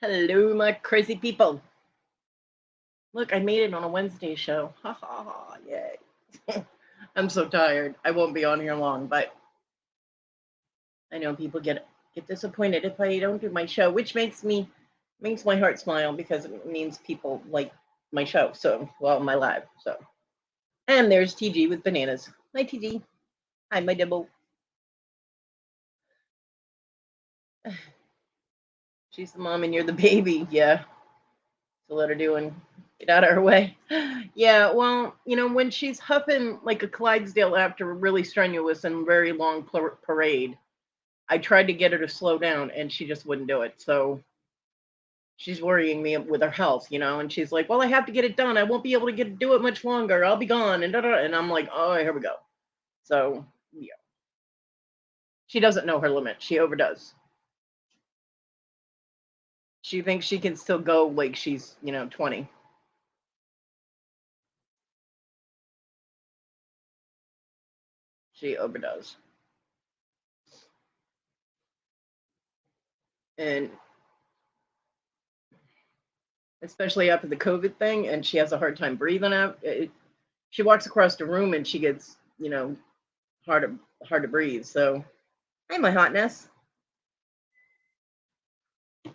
Hello, my crazy people. Look, I made it on a Wednesday show. Ha ha ha, yay. I'm so tired. I won't be on here long, but I know people get disappointed if I don't do my show, which makes my heart smile because it means people like my show. So, well, my live. So, and there's TG with bananas. Hi, TG. Hi, my dibble. She's the mom and you're the baby. Yeah. So let her do and get out of her way. Yeah, well, when she's huffing like a Clydesdale after a really strenuous and very long parade, I tried to get her to slow down and she just wouldn't do it. So she's worrying me with her health, and she's like, "Well, I have to get it done. I won't be able to do it much longer. I'll be gone." And and I'm like, "Oh, here we go." So yeah, she doesn't know her limit. She overdoes. She thinks she can still go like she's 20. She overdoes. And especially after the COVID thing, and she has a hard time breathing out. She walks across the room and she gets hard hard to breathe. So, hi, my hotness.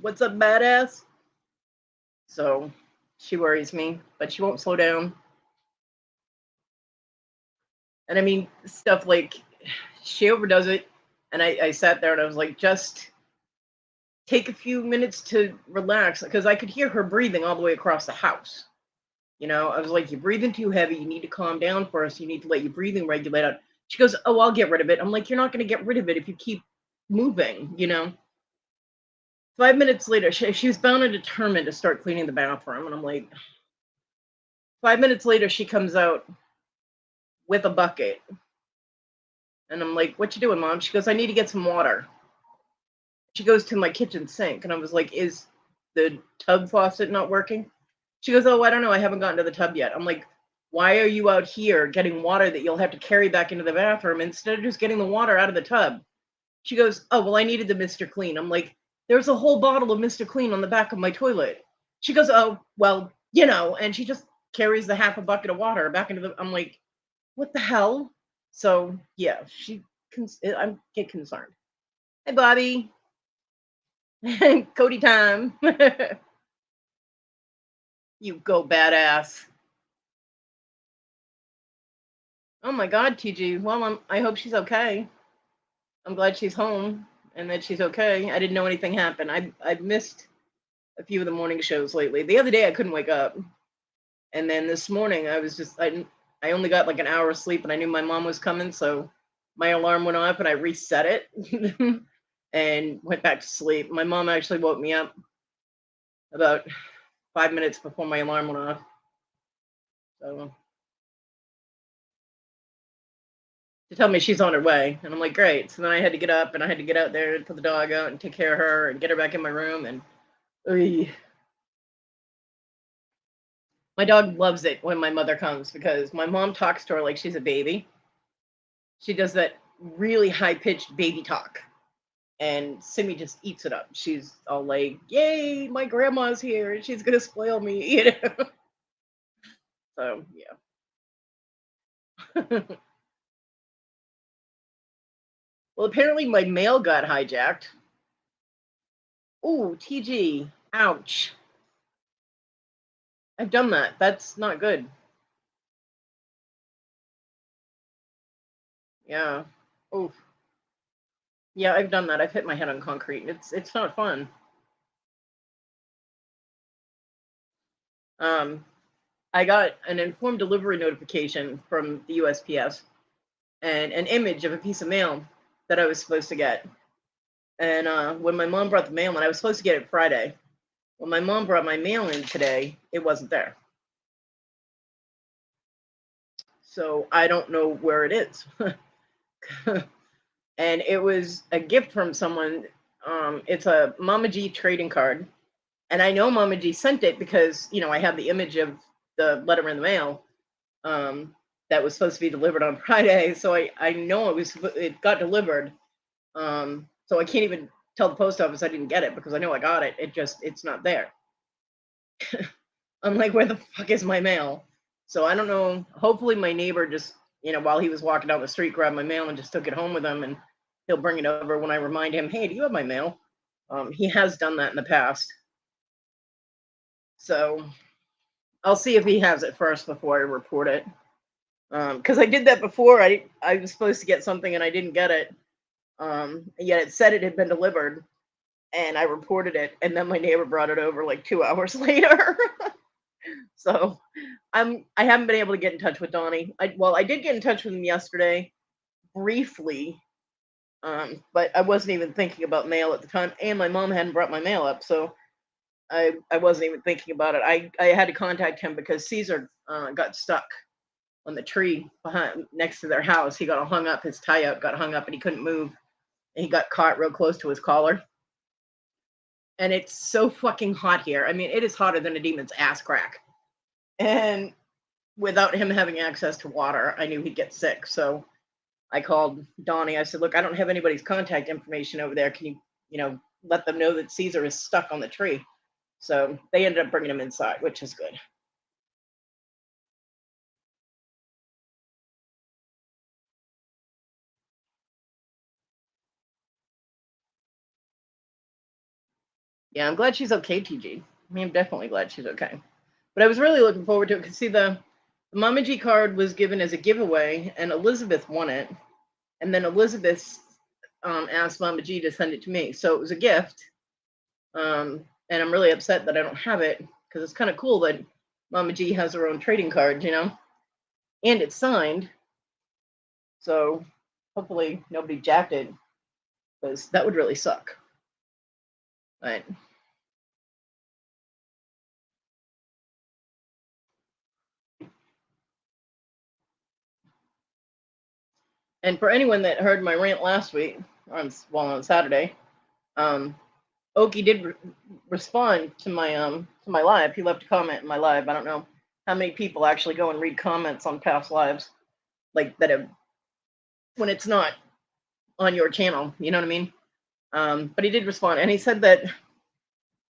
What's up, badass? So, she worries me, but she won't slow down. And I mean, stuff like she overdoes it. And I sat there and I was like, just take a few minutes to relax because I could hear her breathing all the way across the house. I was like, you're breathing too heavy. You need to calm down first. You need to let your breathing regulate out. She goes, oh, I'll get rid of it. I'm like, you're not going to get rid of it if you keep moving. 5 minutes later, she was bound and determined to start cleaning the bathroom. And I'm like, 5 minutes later, she comes out with a bucket. And I'm like, what you doing, Mom? She goes, I need to get some water. She goes to my kitchen sink. And I was like, is the tub faucet not working? She goes, oh, I don't know. I haven't gotten to the tub yet. I'm like, why are you out here getting water that you'll have to carry back into the bathroom instead of just getting the water out of the tub? She goes, oh, well, I needed the Mr. Clean. I'm like, there's a whole bottle of Mr. Clean on the back of my toilet. She goes, oh, well, and she just carries the half a bucket of water back into the. I'm like, what the hell? So yeah, I get concerned. Hey, Bobby. Kodi time. You go badass. Oh my God, TG. Well, I hope she's okay. I'm glad she's home and that she's okay. I didn't know anything happened. I've missed a few of the morning shows lately. The other day I couldn't wake up, and then this morning I only got like an hour of sleep, and I knew my mom was coming, so my alarm went off, and I reset it and went back to sleep. My mom actually woke me up about 5 minutes before my alarm went off. So to tell me she's on her way. And I'm like, great. So then I had to get up and I had to get out there and put the dog out and take care of her and get her back in my room. And my dog loves it when my mother comes because my mom talks to her like she's a baby. She does that really high pitched baby talk. And Simi just eats it up. She's all like, yay, my grandma's here. She's going to spoil me. So, yeah. Well, apparently my mail got hijacked. Ooh, TG. Ouch. I've done that. That's not good. Yeah. Oof. Yeah, I've done that. I've hit my head on concrete. It's not fun. Um, I got an informed delivery notification from the USPS and an image of a piece of mail that I was supposed to get. And when my mom brought the mail in, I was supposed to get it Friday. When my mom brought my mail in today, it wasn't there. So I don't know where it is. And it was a gift from someone. It's a Mama G trading card. And I know Mama G sent it because, I have the image of the letter in the mail that was supposed to be delivered on Friday. So I know it got delivered. So I can't even tell the post office I didn't get it because I know I got it. It's not there. I'm like, where the fuck is my mail? So I don't know. Hopefully my neighbor just, while he was walking down the street, grabbed my mail and just took it home with him, and he'll bring it over when I remind him, hey, do you have my mail? He has done that in the past. So I'll see if he has it first before I report it. Because I did that before. I was supposed to get something and I didn't get it. Yet it said it had been delivered, and I reported it, and then my neighbor brought it over like 2 hours later. So I haven't been able to get in touch with Donnie. I did get in touch with him yesterday briefly, but I wasn't even thinking about mail at the time, and my mom hadn't brought my mail up, so I wasn't even thinking about it. I had to contact him because Caesar got stuck on the tree behind next to their house. He got hung up. His tie out got hung up, and he couldn't move. And he got caught real close to his collar. And it's so fucking hot here. I mean, it is hotter than a demon's ass crack. And without him having access to water, I knew he'd get sick. So I called Donnie. I said, look, I don't have anybody's contact information over there. Can you, let them know that Caesar is stuck on the tree? So they ended up bringing him inside, which is good. Yeah, I'm glad she's okay, TG. I mean, I'm definitely glad she's okay. But I was really looking forward to it because, see, the Mama G card was given as a giveaway, and Elizabeth won it. And then Elizabeth asked Mama G to send it to me. So it was a gift. And I'm really upset that I don't have it because it's kind of cool that Mama G has her own trading card, and it's signed. So hopefully nobody jacked it, because that would really suck. Right. And for anyone that heard my rant last week, on Saturday, Oki did respond to my live. He left a comment in my live. I don't know how many people actually go and read comments on past lives, like that have, when it's not on your channel. You know what I mean? But he did respond, and he said that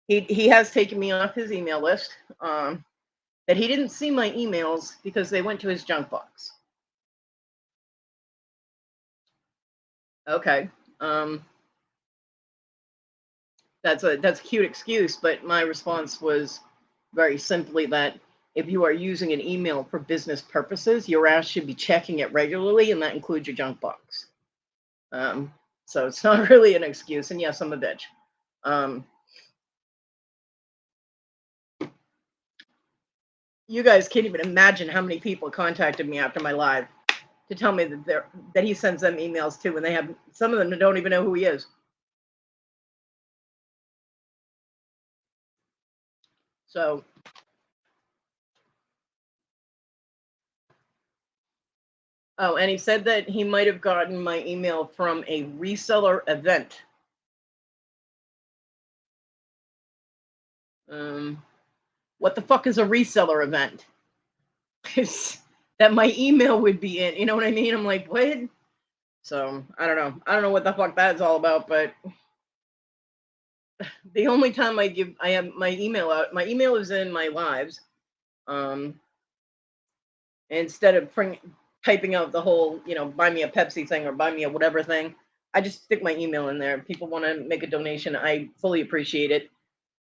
he has taken me off his email list. That he didn't see my emails because they went to his junk box. Okay. That's a cute excuse, but my response was very simply that if you are using an email for business purposes, your ass should be checking it regularly, and that includes your junk box. So it's not really an excuse. And yes, I'm a bitch. You guys can't even imagine how many people contacted me after my live to tell me that he sends them emails too, and they have some of them that don't even know who he is. So, oh, and he said that he might have gotten my email from a reseller event. What the fuck is a reseller event? That my email would be in. You know what I mean? I'm like, what? So I don't know. I don't know what the fuck that's all about, but the only time I have my email out, my email is in my lives. Instead of typing out the whole, buy me a Pepsi thing or buy me a whatever thing, I just stick my email in there. People want to make a donation, I fully appreciate it.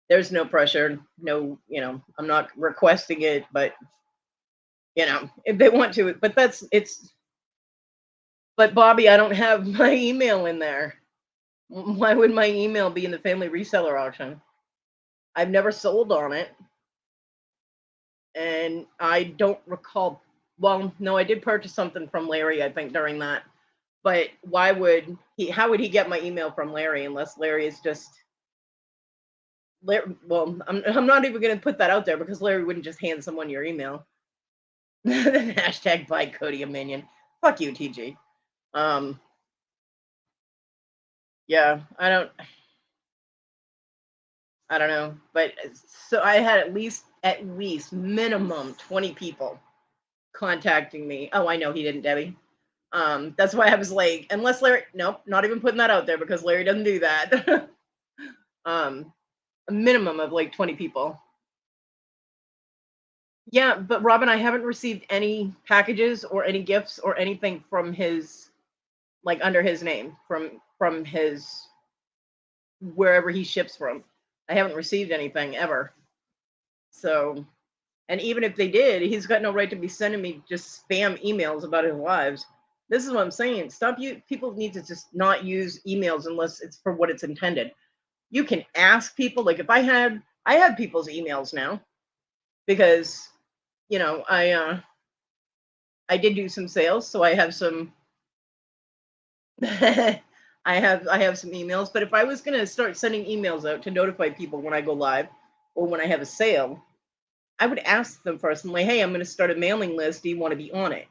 There's no pressure, no, I'm not requesting it, but if they want to, but Bobby, I don't have my email in there. Why would my email be in the family reseller auction? I've never sold on it. And I don't recall. Well, no, I did purchase something from Larry, I think, during that. But how would he get my email from Larry unless Larry is just, well, I'm not even going to put that out there because Larry wouldn't just hand someone your email. Then hashtag buy Kodi a minion. Fuck you, TG. Yeah, I don't know, but so I had at least minimum 20 people contacting me. Oh, I know he didn't, Debbie. That's why I was like, unless Larry, nope, not even putting that out there because Larry doesn't do that. A minimum of like 20 people. Yeah, but Robin, I haven't received any packages or any gifts or anything from his, like under his name, from his wherever he ships from. I haven't received anything ever. So, and even if they did, he's got no right to be sending me just spam emails about his lives. This is what I'm saying. Stop you people need to just not use emails unless it's for what it's intended. You can ask people, like if I have people's emails now because I did do some sales, so I have some I have some emails, but if I was going to start sending emails out to notify people when I go live or when I have a sale, I would ask them first. I'm like, hey, I'm going to start a mailing list. Do you want to be on it?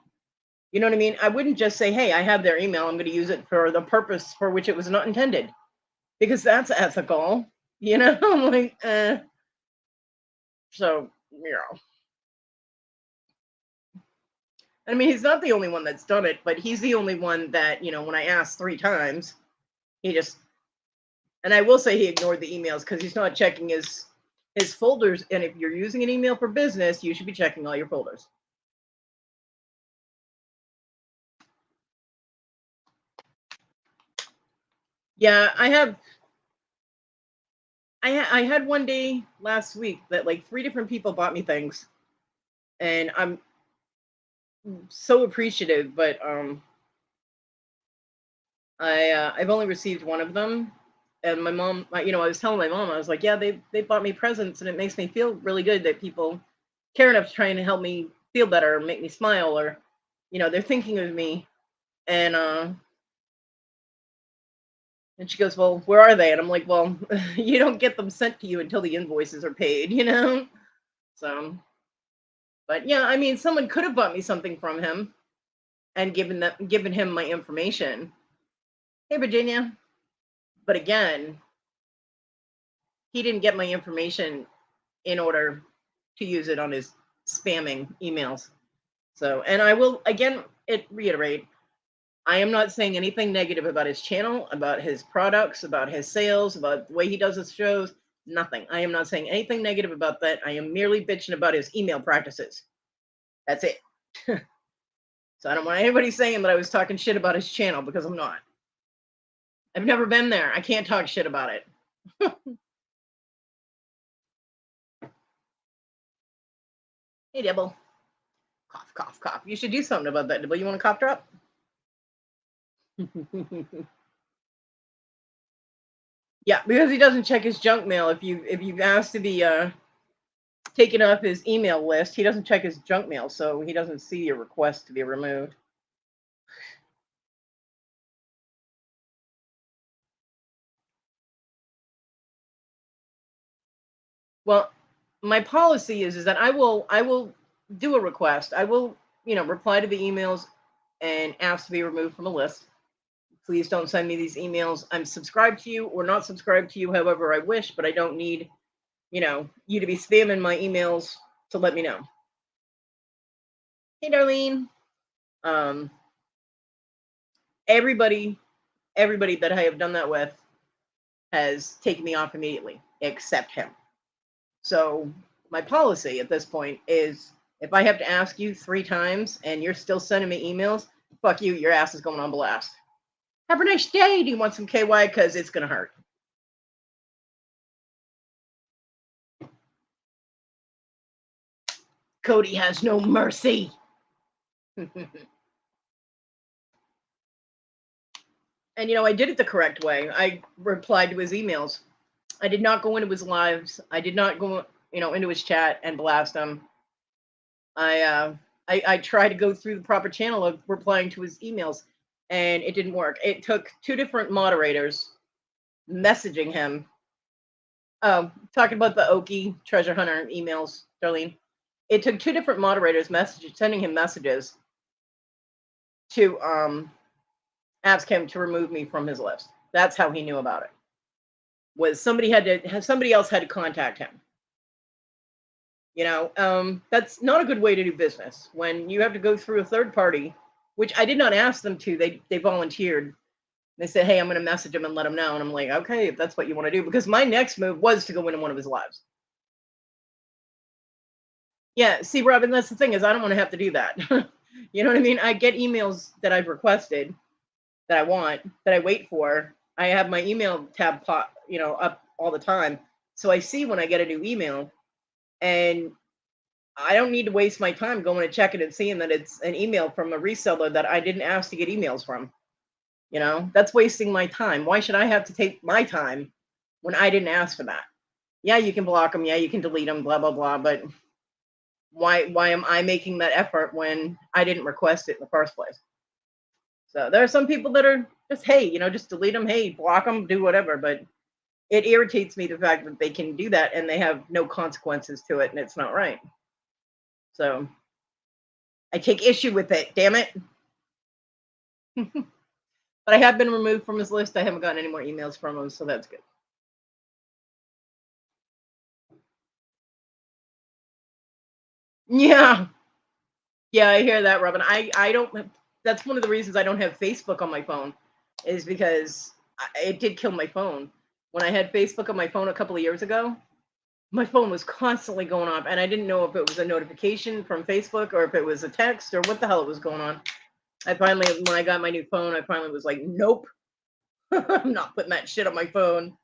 You know what I mean? I wouldn't just say, hey, I have their email. I'm going to use it for the purpose for which it was not intended, because that's ethical. I'm like, so, I mean, he's not the only one that's done it, but he's the only one that, when I asked 3 times, he just, and I will say he ignored the emails because he's not checking his folders. And if you're using an email for business, you should be checking all your folders. Yeah, I had one day last week that like 3 different people bought me things, and I'm so appreciative. But I've only received one of them, and my mom, I was telling my mom, I was like, yeah, they bought me presents, and it makes me feel really good that people care enough to try and help me feel better or make me smile, or they're thinking of me. And she goes, well, where are they? And I'm like, well, you don't get them sent to you until the invoices are paid. So, but yeah, I mean, someone could have bought me something from him and given him my information. Hey, Virginia. But again, he didn't get my information in order to use it on his spamming emails. So, and I will again reiterate, I am not saying anything negative about his channel, about his products, about his sales, about the way he does his shows. Nothing. I am not saying anything negative about that. I am merely bitching about his email practices. That's it. So I don't want anybody saying that I was talking shit about his channel, because I'm not. I've never been there. I can't talk shit about it. Hey, Dibble. Cough, cough, cough. You should do something about that, Dibble. You want a cough drop? Yeah, because he doesn't check his junk mail. If you've asked to be taken off his email list, he doesn't check his junk mail, so he doesn't see your request to be removed. Well, my policy is that I will do a request. I will, reply to the emails and ask to be removed from a list. Please don't send me these emails. I'm subscribed to you or not subscribed to you however I wish, but I don't need, you to be spamming my emails to let me know. Hey, Darlene. Everybody that I have done that with has taken me off immediately, except him. So my policy at this point is, if I have to ask you 3 times and you're still sending me emails, fuck you, your ass is going on blast. Have a nice day. Do you want some KY? Because it's going to hurt. Kodi has no mercy. And I did it the correct way. I replied to his emails. I did not go into his lives. I did not go, into his chat and blast him. I tried to go through the proper channel of replying to his emails, and it didn't work. It took 2 different moderators messaging him. Oh, talking about the Oki treasure hunter emails, Darlene. It took 2 different moderators sending him messages to ask him to remove me from his list. That's how he knew about it. Was somebody else had to contact him. That's not a good way to do business when you have to go through a third party which I did not ask them to. They volunteered. They said, "Hey, I'm going to message him and let him know." And I'm like, "Okay, if that's what you want to do," because my next move was to go into one of his lives. Yeah, see, Robin, that's the thing is I don't want to have to do that. You know what I mean? I get emails that I've requested that I want that I wait for. I have my email tab pop, up all the time, so I see when I get a new email, and I don't need to waste my time going to check it and seeing that it's an email from a reseller that I didn't ask to get emails from. That's wasting my time. Why should I have to take my time when I didn't ask for that? Yeah, you can block them. Yeah, you can delete them. Blah blah blah. But why am I making that effort when I didn't request it in the first place? So there are some people that are just, hey, just delete them. Hey, block them. Do whatever. But it irritates me the fact that they can do that and they have no consequences to it, and it's not right. So I take issue with it. Damn it. But I have been removed from his list. I haven't gotten any more emails from him, so that's good. Yeah. Yeah, I hear that, Robin. I don't. That's one of the reasons I don't have Facebook on my phone, is because it did kill my phone. When I had Facebook on my phone a couple of years ago, my phone was constantly going off, and I didn't know if it was a notification from Facebook or if it was a text or what the hell it was going on. I finally, when I got my new phone, I finally was like, nope, I'm not putting that shit on my phone.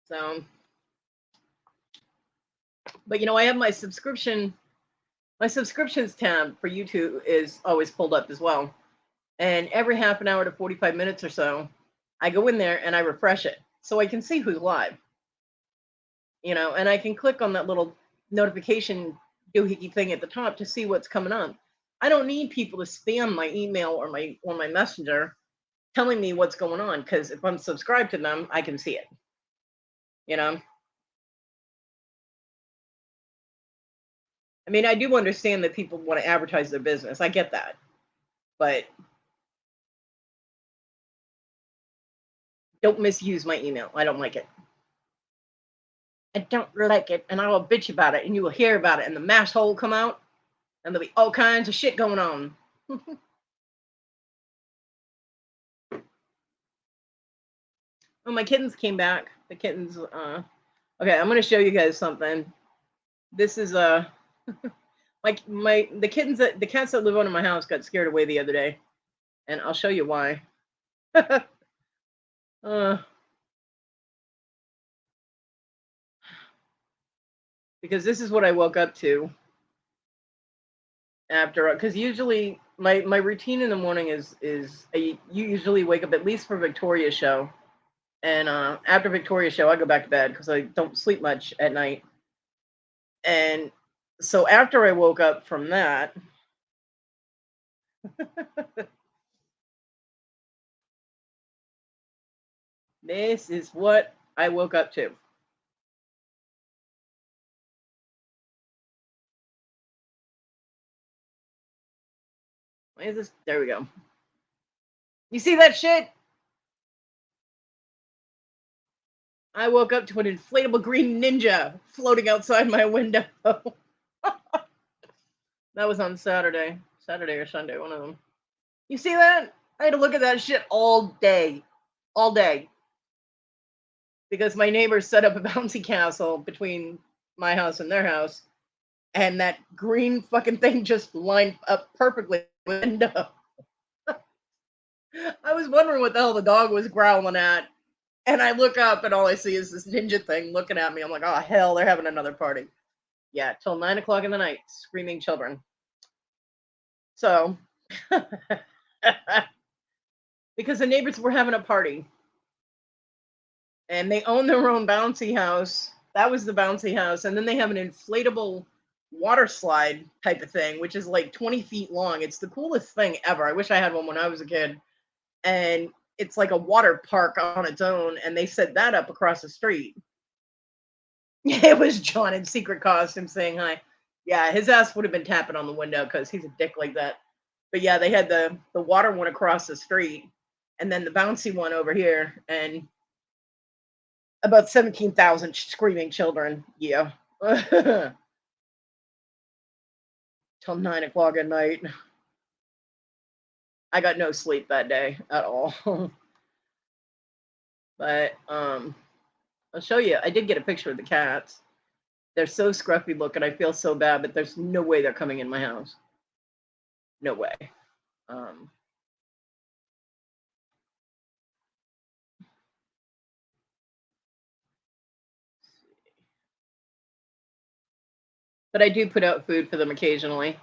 So, but I have my subscription. My subscriptions tab for YouTube is always pulled up as well. And every half an hour to 45 minutes or so, I go in there and I refresh it so I can see who's live, and I can click on that little notification doohickey thing at the top to see what's coming on. I don't need people to spam my email or my messenger telling me what's going on, because if I'm subscribed to them, I can see it. You know, I mean, I do understand that people want to advertise their business. I get that, but don't misuse my email. I don't like it. I don't like it, and I will bitch about it, and you will hear about it, and the mash hole will come out, and there'll be all kinds of shit going on. Oh, my kittens came back. The kittens. Okay, I'm gonna show you guys something. This is like the kittens the cats that live under my house got scared away the other day, and I'll show you why. uh, because this is what I woke up to after, because usually my routine in the morning is you usually wake up at least for Victoria's show, and after Victoria's show I go back to bed because I don't sleep much at night. And so after I woke up from that, this is what I woke up to. Why is this? There we go. You see that shit? I woke up to an inflatable green ninja floating outside my window. That was on Saturday or Sunday, one of them. You see that? I had to look at that shit all day, because my neighbors set up a bouncy castle between my house and their house, and that green fucking thing just lined up perfectly with the window. I was wondering what the hell the dog was growling at, and I look up and all I see is this ninja thing looking at me. I'm like, oh hell, they're having another party. Yeah, till 9 o'clock in the night, screaming children. So, because the neighbors were having a party and they own their own bouncy house. That was the bouncy house. And then they have an inflatable water slide type of thing, which is like 20 feet long. It's the coolest thing ever. I wish I had one when I was a kid. And it's like a water park on its own. And they set that up across the street. It was John in secret costume saying hi. Yeah, his ass would have been tapping on the window because he's a dick like that. But yeah, they had the water one across the street, and then the bouncy one over here, and about 17,000 screaming children. Yeah. Till 9 o'clock at night. I got no sleep that day at all. But I'll show you. I did get a picture of the cats. They're so scruffy looking. I feel so bad, but there's no way they're coming in my house. No way. Um, but I do put out food for them occasionally.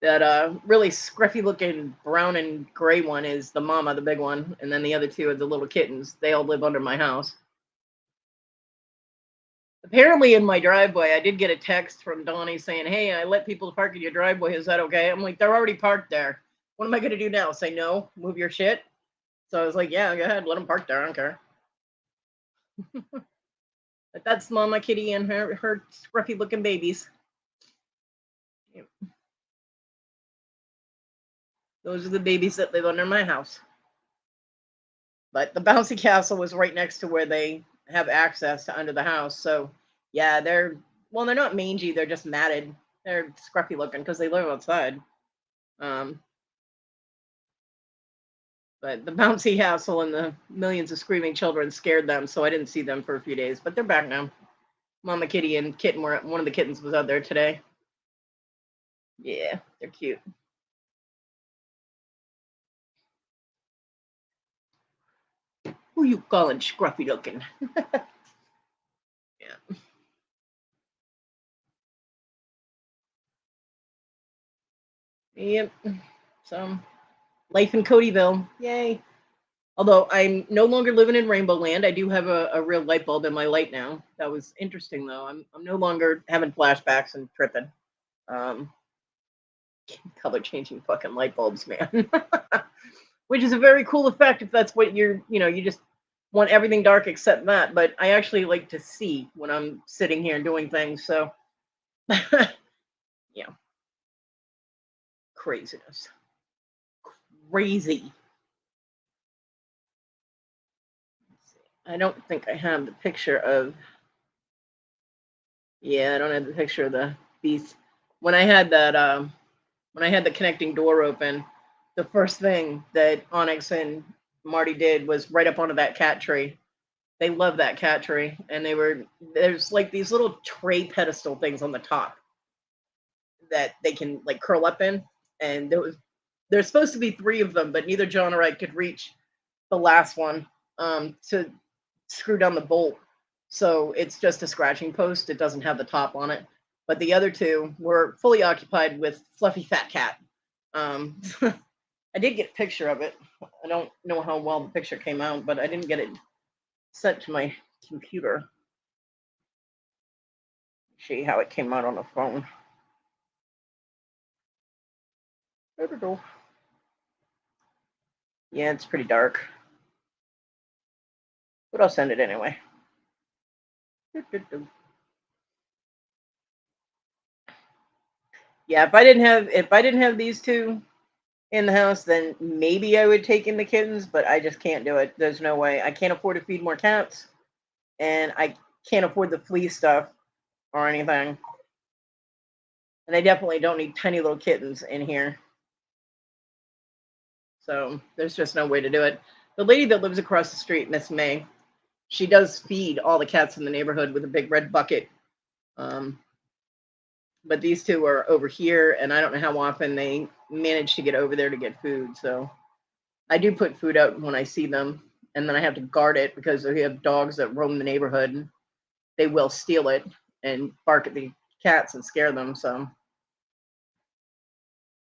That really scruffy looking brown and gray one is the mama, the big one, and then the other two are the little kittens. They all live under my house. Apparently, in my driveway, I did get a text from Donnie saying, "Hey, I let people park in your driveway. Is that okay?" I'm like, "They're already parked there. What am I going to do now? Say no? Move your shit?" So I was like, "Yeah, go ahead. Let them park there. I don't care." But that's Mama Kitty and her scruffy looking babies. Yep. Those are the babies that live under my house. But the bouncy castle was right next to where they have access to under the house. So yeah, they're not mangy. They're just matted. They're scruffy looking because they live outside. Um, but the bouncy castle and the millions of screaming children scared them, so I didn't see them for a few days. But they're back now. Mama Kitty and Kitten were one of the kittens was out there today. Yeah, they're cute. Who you calling scruffy looking? Yeah. Yep. So life in Codyville. Yay. Although I'm no longer living in Rainbow Land, I do have a real light bulb in my light now. That was interesting though. I'm no longer having flashbacks and tripping. Um, color changing fucking light bulbs, man. Which is a very cool effect if that's what you just want everything dark except that. But I actually like to see when I'm sitting here doing things. So yeah, craziness. Crazy. I don't think I have the picture of. Yeah, I don't have the picture of the beast. When I had that, when I had the connecting door open, the first thing that Onyx and Marty did was right up onto that cat tree. They love that cat tree, and there's like these little tray pedestal things on the top that they can like curl up in, and there's supposed to be three of them, but neither John or I could reach the last one to screw down the bolt. So it's just a scratching post. It doesn't have the top on it. But the other two were fully occupied with Fluffy Fat Cat. I did get a picture of it. I don't know how well the picture came out, but I didn't get it sent to my computer. See how it came out on the phone. There we go. Yeah, it's pretty dark. But I'll send it anyway. Yeah, if I didn't have these two in the house, then maybe I would take in the kittens, but I just can't do it. There's no way. I can't afford to feed more cats, and I can't afford the flea stuff or anything. And I definitely don't need tiny little kittens in here. So there's just no way to do it. The lady that lives across the street, Miss May, she does feed all the cats in the neighborhood with a big red bucket. Um, but these two are over here, and I don't know how often they manage to get over there to get food. So I do put food out when I see them, and then I have to guard it because we have dogs that roam the neighborhood. And they will steal it and bark at the cats and scare them. So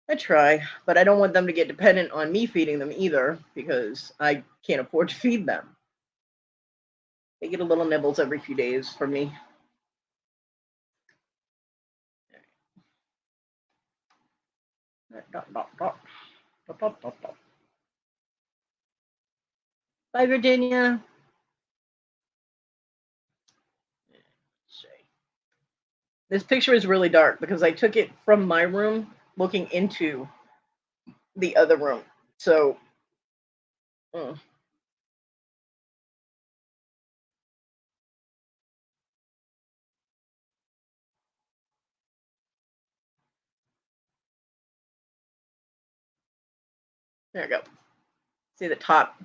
I try, but I don't want them to get dependent on me feeding them either because I can't afford to feed them. They get a little nibbles every few days from me. Bye, Virginia. This picture is really dark because I took it from my room looking into the other room. So, mm, There we go. See the top?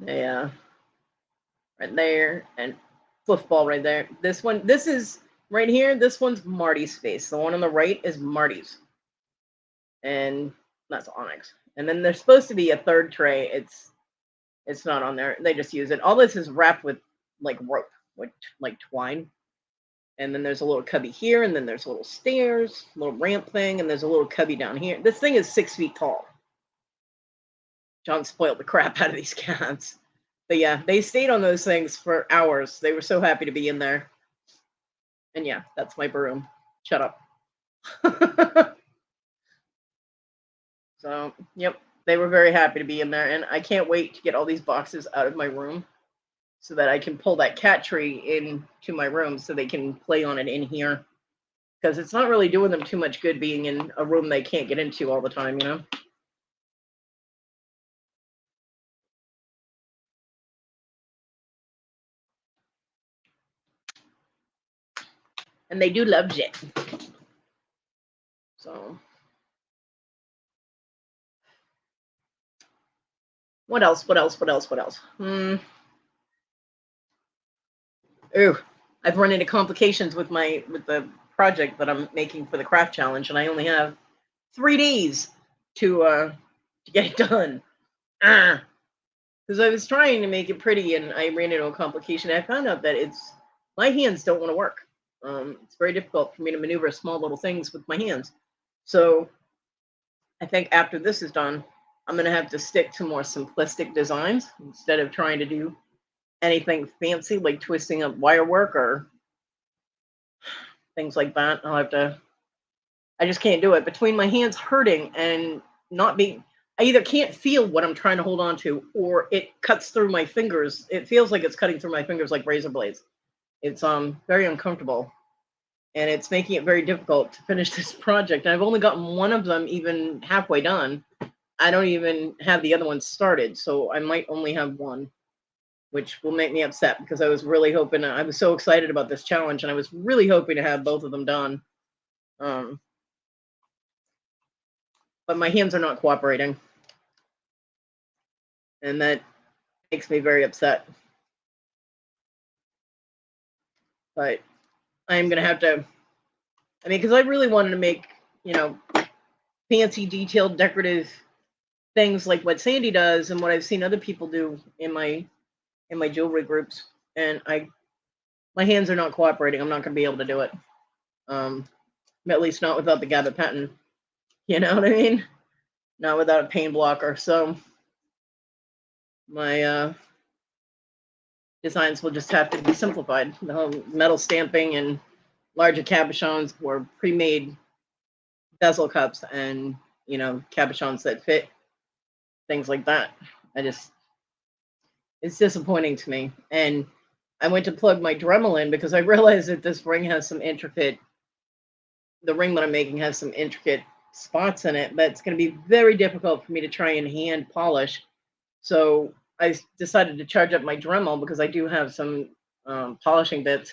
Yeah, right there, and football right there. This is right here. This one's Marty's space. The one on the right is Marty's, and that's Onyx. And then there's supposed to be a third tray. It's not on there. They just use it. All this is wrapped with like rope, like twine. And then there's a little cubby here, and then there's little stairs, little ramp thing, and there's a little cubby down here. This thing is 6 feet tall. John spoiled the crap out of these cats. But yeah, they stayed on those things for hours. They were so happy to be in there. And yeah, that's my broom. Shut up. So, yep, they were very happy to be in there. And I can't wait to get all these boxes out of my room so that I can pull that cat tree into my room so they can play on it in here. Because it's not really doing them too much good being in a room they can't get into all the time, you know? And they do love it. So, what else? Ooh, I've run into complications with the project that I'm making for the craft challenge, and I only have 3 days to get it done. Because I was trying to make it pretty, and I ran into a complication. I found out that my hands don't want to work. It's very difficult for me to maneuver small little things with my hands. So I think after this is done, I'm gonna have to stick to more simplistic designs instead of trying to do anything fancy like twisting up wire work or things like that. I just can't do it. Between my hands hurting and not being, I either can't feel what I'm trying to hold on to or it cuts through my fingers. It feels like it's cutting through my fingers like razor blades. It's very uncomfortable and it's making it very difficult to finish this project. And I've only gotten one of them even halfway done. I don't even have the other one started, so I might only have one, which will make me upset because I was really hoping, I was so excited about this challenge and I was really hoping to have both of them done. But my hands are not cooperating. And that makes me very upset. But I'm going to have to, because I really wanted to make, fancy, detailed, decorative things like what Sandy does and what I've seen other people do in my jewelry groups. And my hands are not cooperating. I'm not going to be able to do it. At least not without the Gabba patent. You know what I mean? Not without a pain blocker. So my designs will just have to be simplified. The whole metal stamping and larger cabochons were pre-made bezel cups and, cabochons that fit, things like that. It's disappointing to me. And I went to plug my Dremel in because I realized that this ring has the ring that I'm making has some intricate spots in it, but it's going to be very difficult for me to try and hand polish. So I decided to charge up my Dremel because I do have some polishing bits.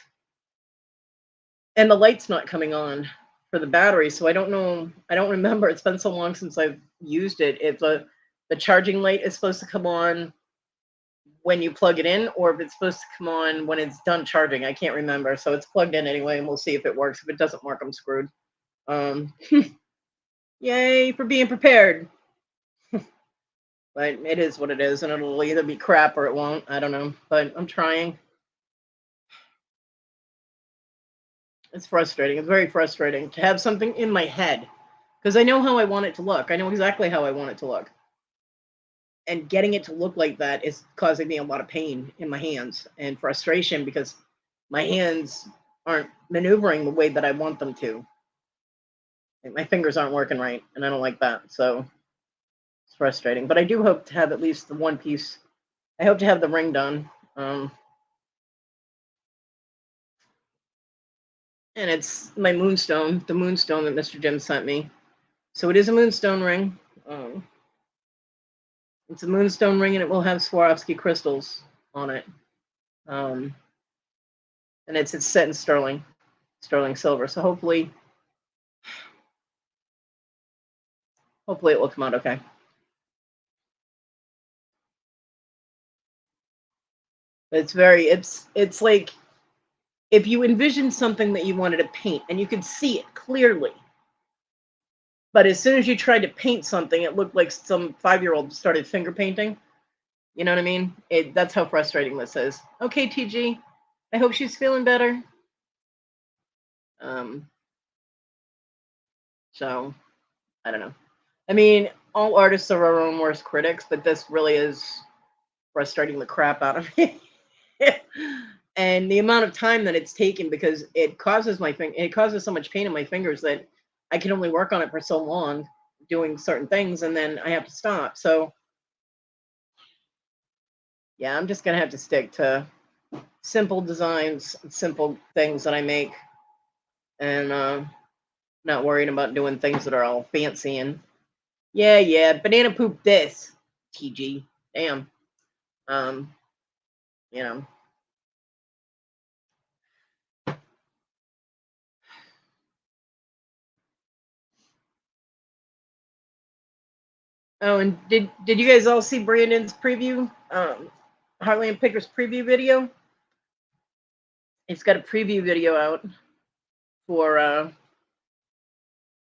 And the light's not coming on for the battery, so I don't know. I don't remember. It's been so long since I've used it. If the charging light is supposed to come on when you plug it in, or if it's supposed to come on when it's done charging. I can't remember. So it's plugged in anyway, and we'll see if it works. If it doesn't work, I'm screwed. Yay for being prepared. But it is what it is, and it'll either be crap or it won't. I don't know, but I'm trying. It's frustrating. It's very frustrating to have something in my head because I know how I want it to look. I know exactly how I want it to look. And getting it to look like that is causing me a lot of pain in my hands and frustration because my hands aren't maneuvering the way that I want them to. Like my fingers aren't working right, and I don't like that. So it's frustrating. But I do hope to have at least the one piece. I hope to have the ring done. And it's my moonstone, the moonstone that Mr. Jim sent me. So it is a moonstone ring. It's a moonstone ring, and it will have Swarovski crystals on it. And it's set in sterling silver. So hopefully it will come out okay. It's like if you envision something that you wanted to paint and you could see it clearly, but as soon as you tried to paint something, it looked like some 5-year-old started finger painting. You know what I mean? That's how frustrating this is. Okay, TG. I hope she's feeling better. Um, so I don't know. I mean, all artists are our own worst critics, but this really is frustrating the crap out of me. And the amount of time that it's taken because it causes so much pain in my fingers that I can only work on it for so long doing certain things and then I have to stop. So yeah, I'm just gonna have to stick to simple designs, simple things that I make, and not worrying about doing things that are all fancy and yeah, banana poop this, TG. Damn. Um, you know. Oh, and did you guys all see Brandon's preview? Heartland Pickers preview video? He's got a preview video out for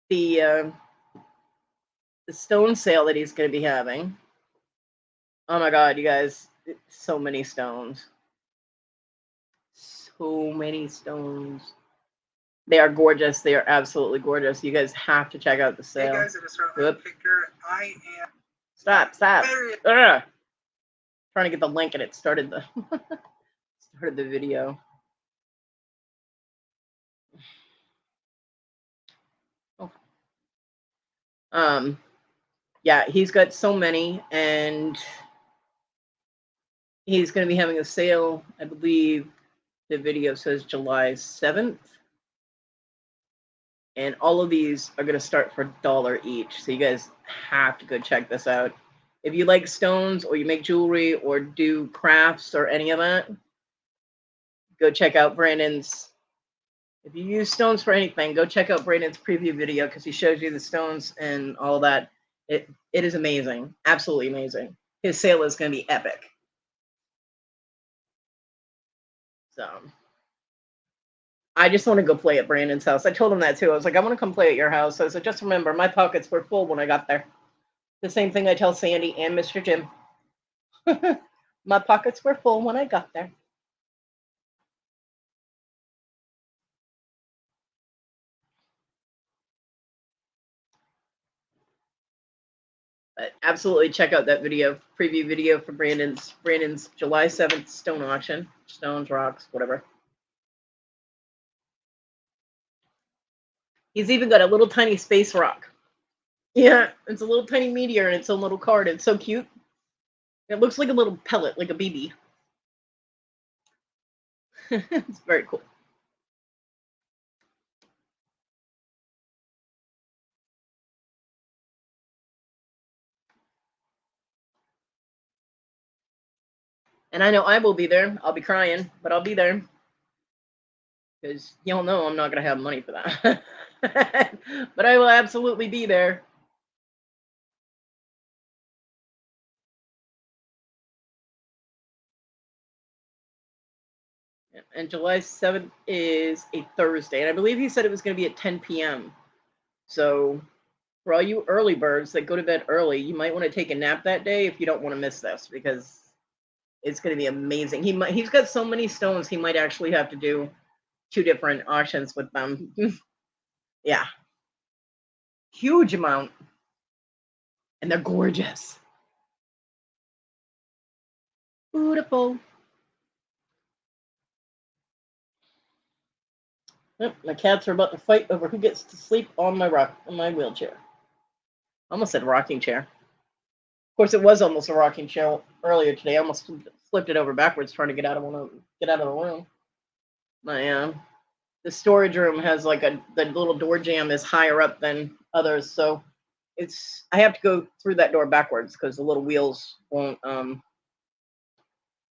the uh, the stone sale that he's going to be having. Oh my God, you guys! So many stones. So many stones. They are gorgeous. They are absolutely gorgeous. You guys have to check out the sale. Hey guys, it is Heartland Picker. I am. Stop! Ugh. Trying to get the link and it started the started the video. Oh. Yeah, he's got so many, and he's going to be having a sale. I believe the video says July 7th. And all of these are going to start for $1 each. So you guys have to go check this out. If you like stones or you make jewelry or do crafts or any of that, go check out Brandon's. If you use stones for anything, go check out Brandon's preview video because he shows you the stones and all that. It is amazing. Absolutely amazing. His sale is going to be epic. So I just want to go play at Brandon's house. I told him that too. I was like, I want to come play at your house. I said, just remember, my pockets were full when I got there. The same thing I tell Sandy and Mr. Jim. My pockets were full when I got there. But absolutely check out that preview video for Brandon's July 7th stone auction. Stones, rocks, whatever. He's even got a little tiny space rock. Yeah, it's a little tiny meteor and its own little card. It's so cute. It looks like a little pellet, like a BB. It's very cool. And I know I will be there. I'll be crying, but I'll be there. Because y'all know I'm not going to have money for that. But I will absolutely be there. And July 7th is a Thursday. And I believe he said it was going to be at 10 p.m. So for all you early birds that go to bed early, you might want to take a nap that day if you don't want to miss this because it's going to be amazing. He's got so many stones, he might actually have to do 2 different auctions with them. Yeah. Huge amount. And they're gorgeous. Beautiful. Yep, my cats are about to fight over who gets to sleep on my wheelchair. Almost said rocking chair. Of course, it was almost a rocking chair earlier today. I almost flipped it over backwards trying to get out of the room. The storage room has like the little door jamb is higher up than others, so I have to go through that door backwards because the little wheels won't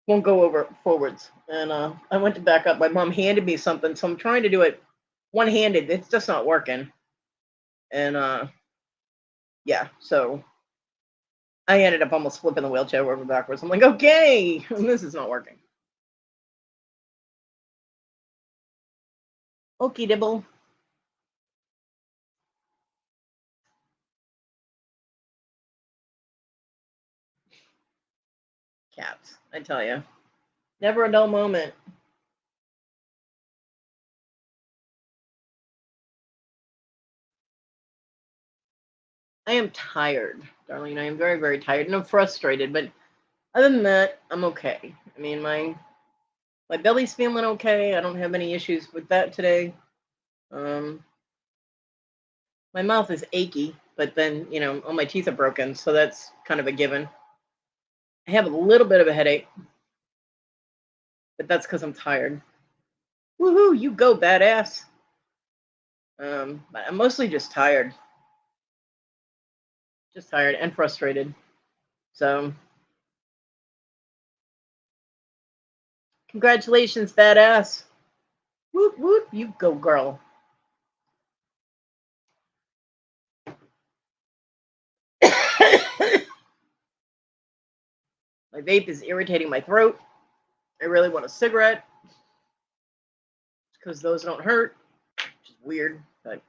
go over forwards. And I went to back up. My mom handed me something, so I'm trying to do it one-handed. It's just not working. And yeah, so I ended up almost flipping the wheelchair over backwards. I'm like, okay, this is not working. Okie dibble. Cats, I tell you. Never a dull moment. I am tired, darling. I am very, very tired, and I'm frustrated. But other than that, I'm okay. I mean, my belly's feeling okay. I don't have any issues with that today. Um, my mouth is achy, but then all my teeth are broken, so that's kind of a given. I have a little bit of a headache, but that's because I'm tired. Woohoo! You go, badass. But I'm mostly just tired and frustrated. So, congratulations, badass. Whoop whoop! You go, girl. My vape is irritating my throat. I really want a cigarette because those don't hurt, which is weird. But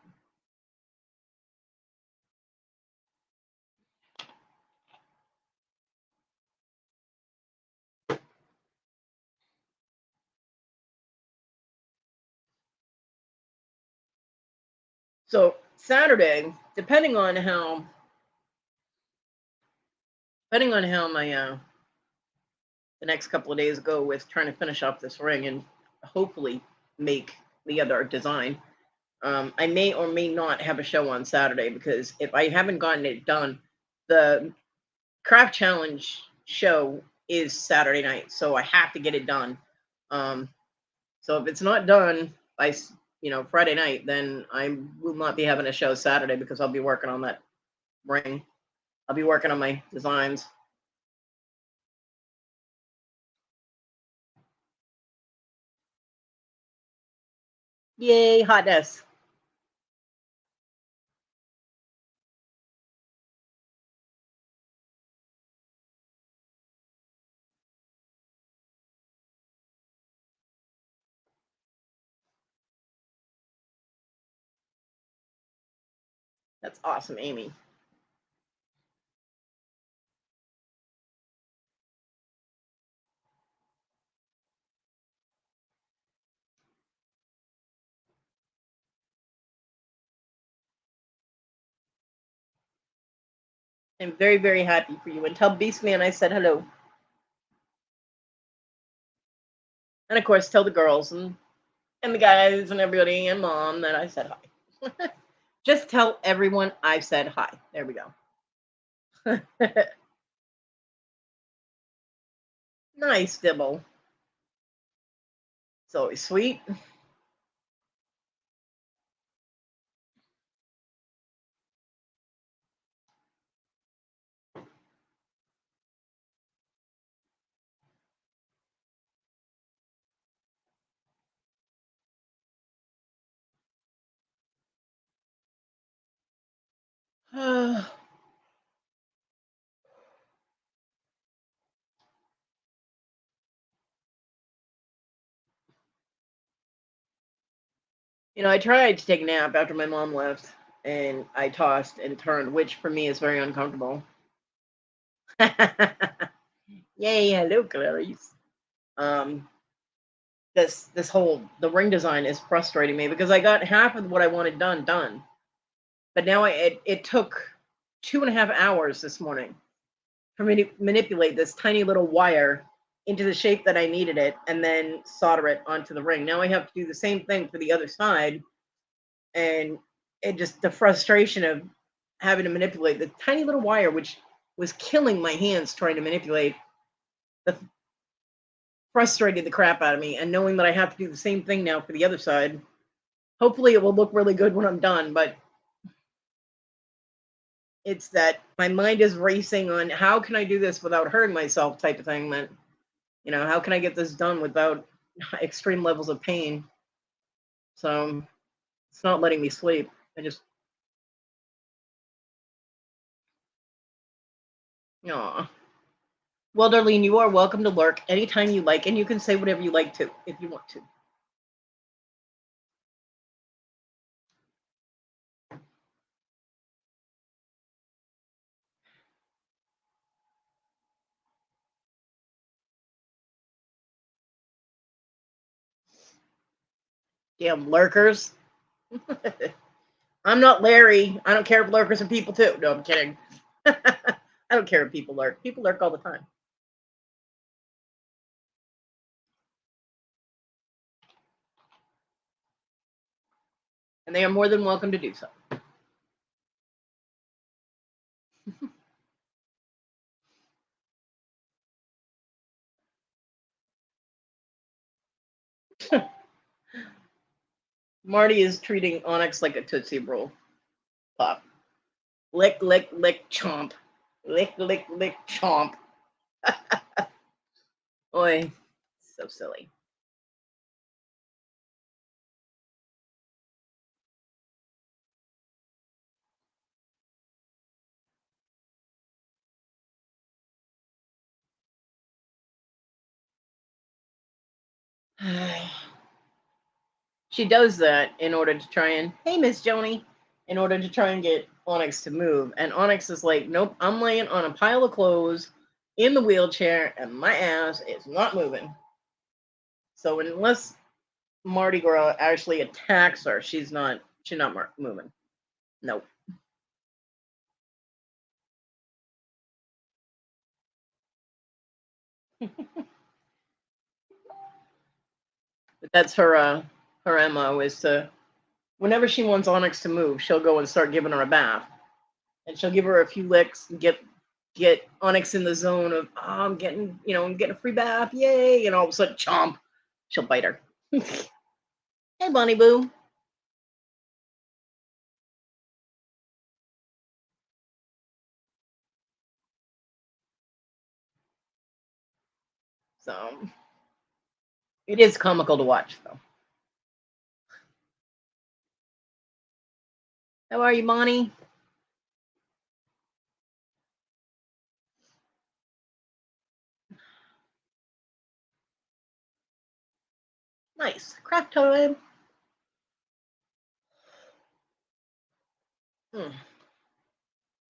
so Saturday, depending on how my the next couple of days go with trying to finish up this ring and hopefully make the other design. I may or may not have a show on Saturday because if I haven't gotten it done, the craft challenge show is Saturday night, so I have to get it done. Um, so if it's not done by Friday night, then I will not be having a show Saturday because I'll be working on that ring. I'll be working on my designs. Yay, hotness! That's awesome, Amy. I'm very, very happy for you. And tell Beastman I said hello. And of course, tell the girls and the guys and everybody and mom that I said hi. Just tell everyone I said hi. There we go. Nice, Dibble. It's always sweet. I tried to take a nap after my mom left, and I tossed and turned, which for me is very uncomfortable. Yay, hello, Clarice. Um, this whole the ring design is frustrating me because I got half of what I wanted done, but now it took 2.5 hours this morning for me to manipulate this tiny little wire into the shape that I needed it and then solder it onto the ring. Now I have to do the same thing for the other side, and it just the frustration of having to manipulate the tiny little wire, which was killing my hands trying to manipulate, the frustrated the crap out of me. And knowing that I have to do the same thing now for the other side, hopefully it will look really good when I'm done. But it's that my mind is racing on how can I do this without hurting myself type of thing. That how can I get this done without extreme levels of pain? So it's not letting me sleep. I just, aw. Well, Darlene, you are welcome to lurk anytime you like, and you can say whatever you like to if you want to. Damn lurkers. I'm not Larry. I don't care if lurkers are people too. No, I'm kidding. I don't care if people lurk. People lurk all the time. And they are more than welcome to do so. Marty is treating Onyx like a Tootsie Roll pop. Lick, lick, lick, chomp. Lick, lick, lick, chomp. Oi, so silly. She does that in order to try and, hey, Miss Joni, in order to try and get Onyx to move. And Onyx is like, nope, I'm laying on a pile of clothes in the wheelchair and my ass is not moving. So unless Mardi Gras actually attacks her, she's not moving. Nope. But that's her MO is to, whenever she wants Onyx to move, she'll go and start giving her a bath. And she'll give her a few licks and get Onyx in the zone of, oh, I'm getting a free bath, yay! And all of a sudden, chomp, she'll bite her. Hey, Bunny Boo. So it is comical to watch, though. How are you, Bonnie? Nice. Craft time.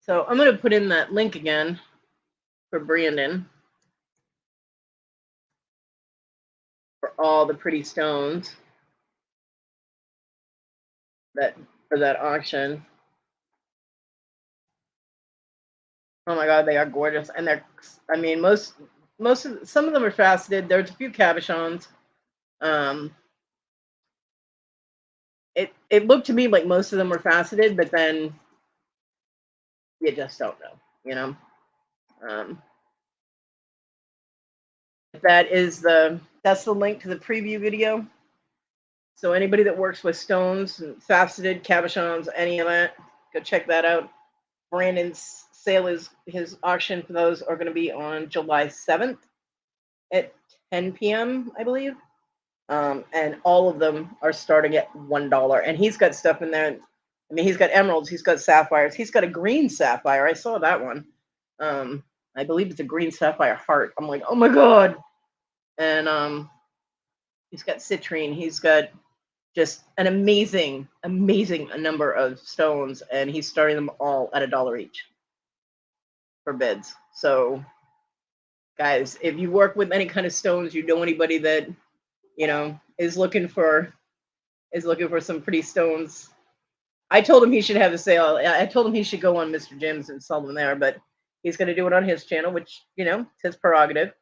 So I'm going to put in that link again for Brandon for all the pretty stones for that auction. Oh my God, they are gorgeous, and I mean, some of them are faceted. There's a few cabochons. It looked to me like most of them were faceted, but then you just don't know, you know. Um, that's the link to the preview video. So anybody that works with stones, faceted cabochons, any of that, go check that out. Brandon's his auction for those are going to be on July 7th at 10 p.m. I believe. And all of them are starting at $1. And he's got stuff in there. I mean, he's got emeralds, he's got sapphires, he's got a green sapphire. I saw that one. I believe it's a green sapphire heart. I'm like, oh my God. And he's got citrine, he's got just an amazing number of stones, and he's starting them all at $1 each for bids. So guys, if you work with any kind of stones, you know anybody that is looking for some pretty stones, I told him he should have a sale. I told him he should go on Mr. Jim's and sell them there, but he's going to do it on his channel, which, it's his prerogative.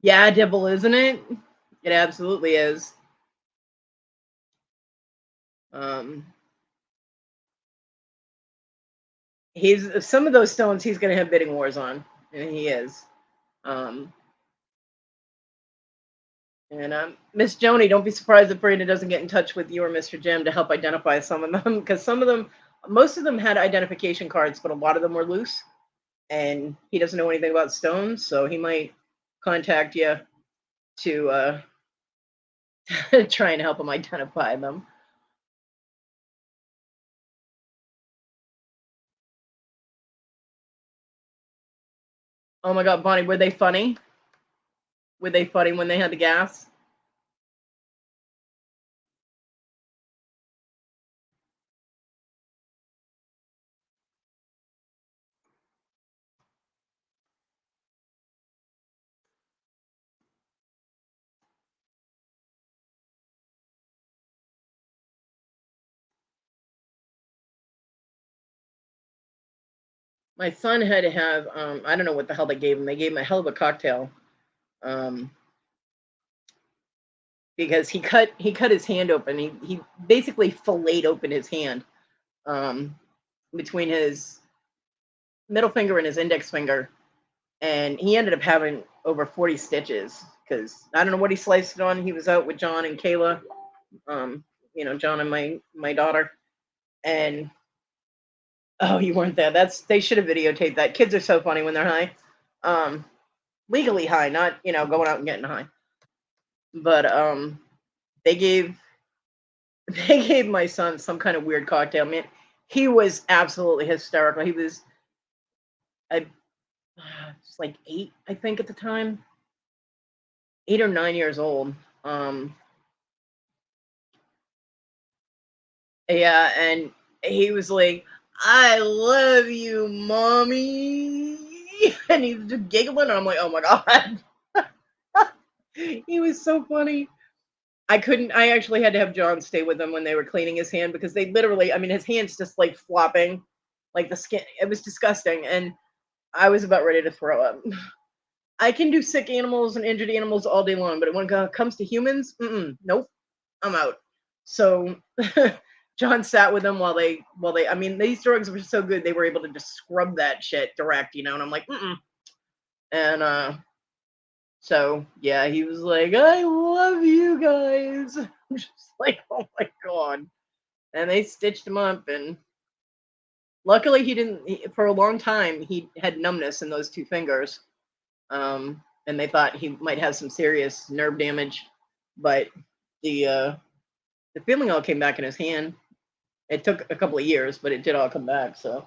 Yeah, Dibble, isn't it? It absolutely is. He's some of those stones he's going to have bidding wars on, and he is. And Miss Joni, don't be surprised if Brandon doesn't get in touch with you or Mr. Jim to help identify some of them, because most of them had identification cards, but a lot of them were loose, and he doesn't know anything about stones, so he might contact you to try and help him identify them. Oh my God, Bonnie, were they funny? Were they funny when they had the gas? My son had to have I don't know what the hell they gave him. They gave him a hell of a cocktail. Um, because he cut his hand open. He basically filleted open his hand um, between his middle finger and his index finger, and he ended up having over 40 stitches because I don't know what he sliced it on. He was out with John and Kayla, um, John and my daughter, and oh, you weren't there. They should have videotaped that. Kids are so funny when they're high, um, legally high, not going out and getting high. But they gave they gave my son some kind of weird cocktail. Man, he was absolutely hysterical. He was, I was like 8, I think, at the time, 8 or 9 years old. Um, yeah, and he was like, "I love you, mommy," and he was just giggling. And I'm like, "Oh my god." He was so funny. I couldn't. I actually had to have John stay with them when they were cleaning his hand because they literally. I mean, his hand's just like flopping, like the skin. It was disgusting, and I was about ready to throw up. I can do sick animals and injured animals all day long, but when it comes to humans, nope, I'm out. So John sat with them while they. I mean, these drugs were so good they were able to just scrub that shit direct, and I'm like, and so yeah, he was like, "I love you guys." I'm just like, "Oh my god!" And they stitched him up, and luckily he didn't. For a long time, he had numbness in those two fingers, and they thought he might have some serious nerve damage, but the feeling all came back in his hand. It took a couple of years, but it did all come back, so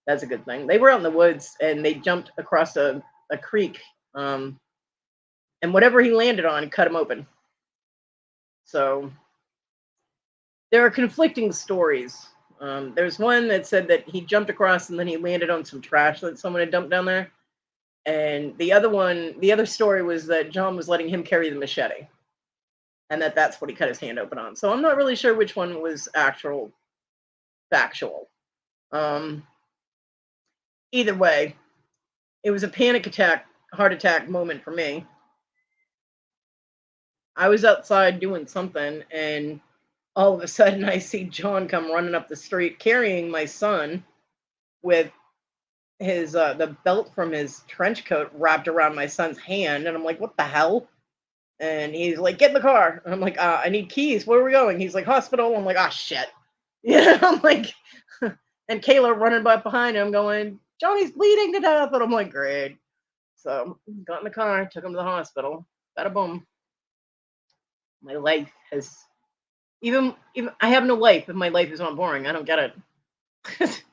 that's a good thing. They were out in the woods and they jumped across a creek, and whatever he landed on cut him open. So there are conflicting stories. There's one that said that he jumped across and then he landed on some trash that someone had dumped down there. And the other story was that John was letting him carry the machete, and that's what he cut his hand open on. So I'm not really sure which one was actual factual. Um, Either way, it was a panic attack, heart attack moment for me. I was outside doing something, and all of a sudden I see John come running up the street carrying my son with his the belt from his trench coat wrapped around my son's hand, and I'm like, "What the hell?" And he's like, "Get in the car." And I'm like, "I need keys. Where are we going?" He's like, "Hospital." I'm like, "Ah, shit." I'm like, and Kayla running by behind him, going, "Johnny's bleeding to death." And I'm like, "Great." So got in the car, took him to the hospital. Bada boom. My life has even I have no life if my life is not boring. I don't get it.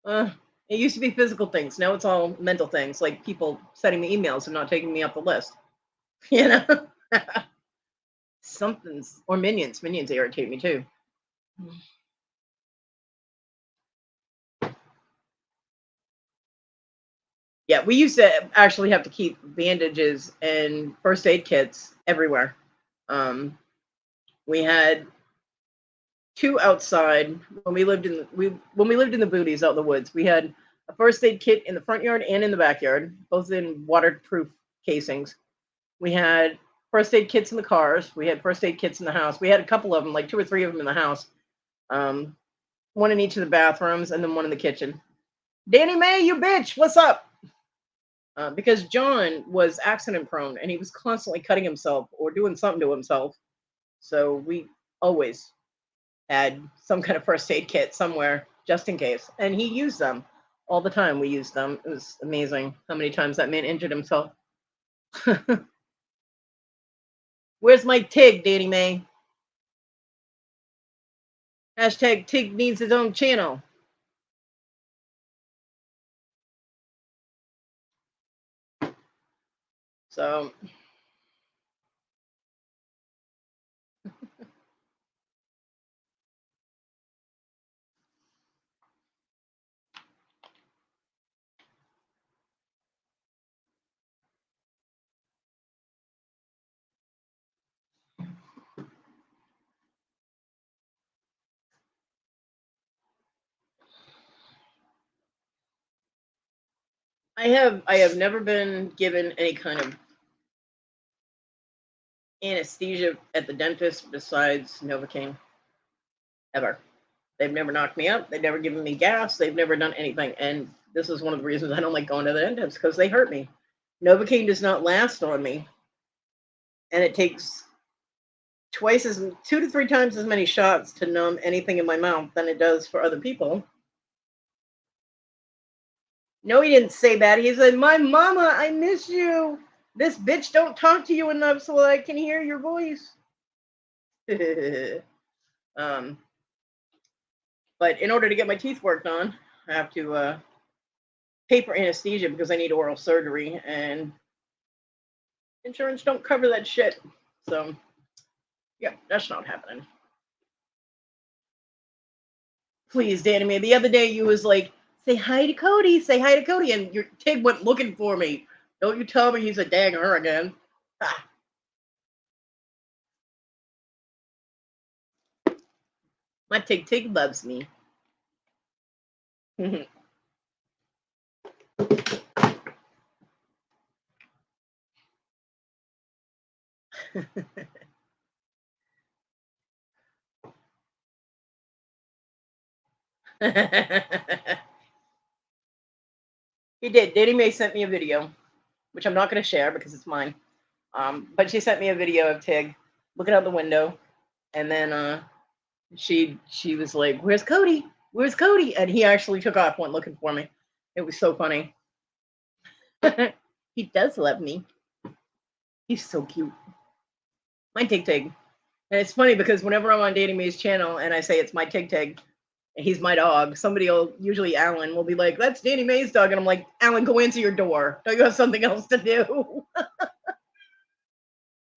uh, it used to be physical things. Now it's all mental things, like people sending me emails and not taking me off the list. You know, something's or minions. Minions irritate me too. Yeah, we used to actually have to keep bandages and first aid kits everywhere. Um, we had two outside when we lived in when we lived in the booties out in the woods. We had a first aid kit in the front yard and in the backyard, both in waterproof casings. We had first aid kits in the cars. We had first aid kits in the house. We had a couple of them, like two or three of them in the house. Um, One in each of the bathrooms, and then one in the kitchen. Danny Mae, you bitch, what's up? Because John was accident prone and he was constantly cutting himself or doing something to himself. So we always had some kind of first aid kit somewhere just in case. And he used them all the time. We used them. It was amazing how many times that man injured himself. Where's my Tig, Danny Mae? Hashtag Tig needs his own channel. So I have never been given any kind of anesthesia at the dentist besides Novocaine ever. They've never knocked me up. They've never given me gas. They've never done anything. And this is one of the reasons I don't like going to the dentist because they hurt me. Novocaine does not last on me, and it takes 2 to 3 times as many shots to numb anything in my mouth than it does for other people. No, he didn't say that. He said, "My mama, I miss you. This bitch don't talk to you enough so I can hear your voice." um, but in order to get my teeth worked on, I have to pay for anesthesia because I need oral surgery, and insurance don't cover that shit. So, yeah, that's not happening. Please, Danny, me. The other day you was like, "Say hi to Kodi, say hi to Kodi," and your Tig went looking for me. Don't you tell me he's a dang her again. Ah. My Tig loves me. He did. Danny Mae sent me a video, which I'm not going to share because it's mine. But she sent me a video of Tig looking out the window, and then she was like, "Where's Kodi? Where's Kodi?" And he actually took off, went looking for me. It was so funny. He does love me. He's so cute. My Tig. And it's funny because whenever I'm on Dating Mae's channel and I say it's my Tig, and he's my dog, somebody will, usually Alan, will be like, "That's Danny Mae's dog." And I'm like, "Alan, go answer your door. Don't you have something else to do?"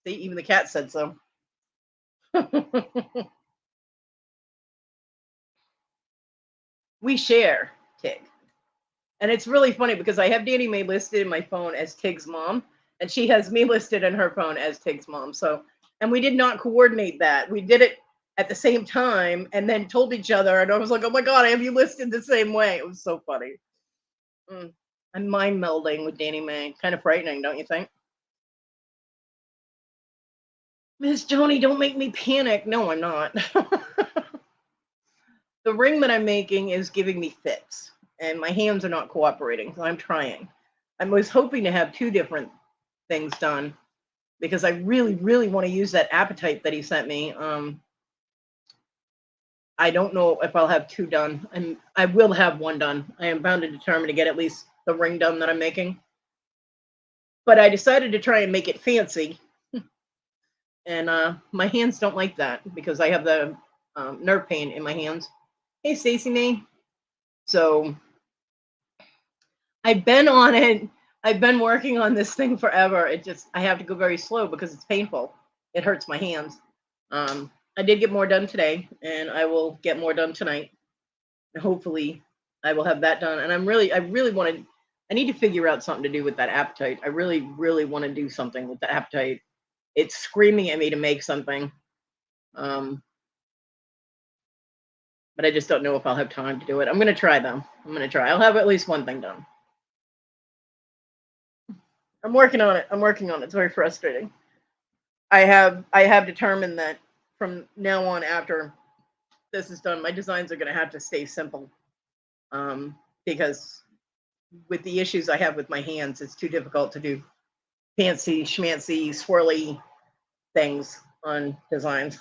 See, even the cat said so. We share Tig. And it's really funny because I have Danny Mae listed in my phone as Tig's mom, and she has me listed in her phone as Tig's mom. So, and we did not coordinate that. We did it at the same time and then told each other. And I was like, "Oh my God, I have you listed the same way." It was so funny. I'm mind melding with Danny Mae. Kind of frightening, don't you think? Miss Joni, don't make me panic. No, I'm not. The ring that I'm making is giving me fits, and my hands are not cooperating. So I'm trying. I was hoping to have 2 different things done because I really, really want to use that appetite that he sent me. I don't know if I'll have 2 done, and I will have 1 done. I am bound and determined to get at least the ring done that I'm making. But I decided to try and make it fancy, and my hands don't like that because I have the nerve pain in my hands. Hey, Stacey May. So I've been on it. I've been working on this thing forever. I have to go very slow because it's painful. It hurts my hands. I did get more done today, and I will get more done tonight. And hopefully, I will have that done. And I really want to. I need to figure out something to do with that appetite. I really, really want to do something with the appetite. It's screaming at me to make something, but I just don't know if I'll have time to do it. I'm gonna try though. I'm gonna try. I'll have at least 1 thing done. I'm working on it. I'm working on it. It's very frustrating. I have determined that from now on, after this is done, my designs are going to have to stay simple, because with the issues I have with my hands, it's too difficult to do fancy schmancy swirly things on designs.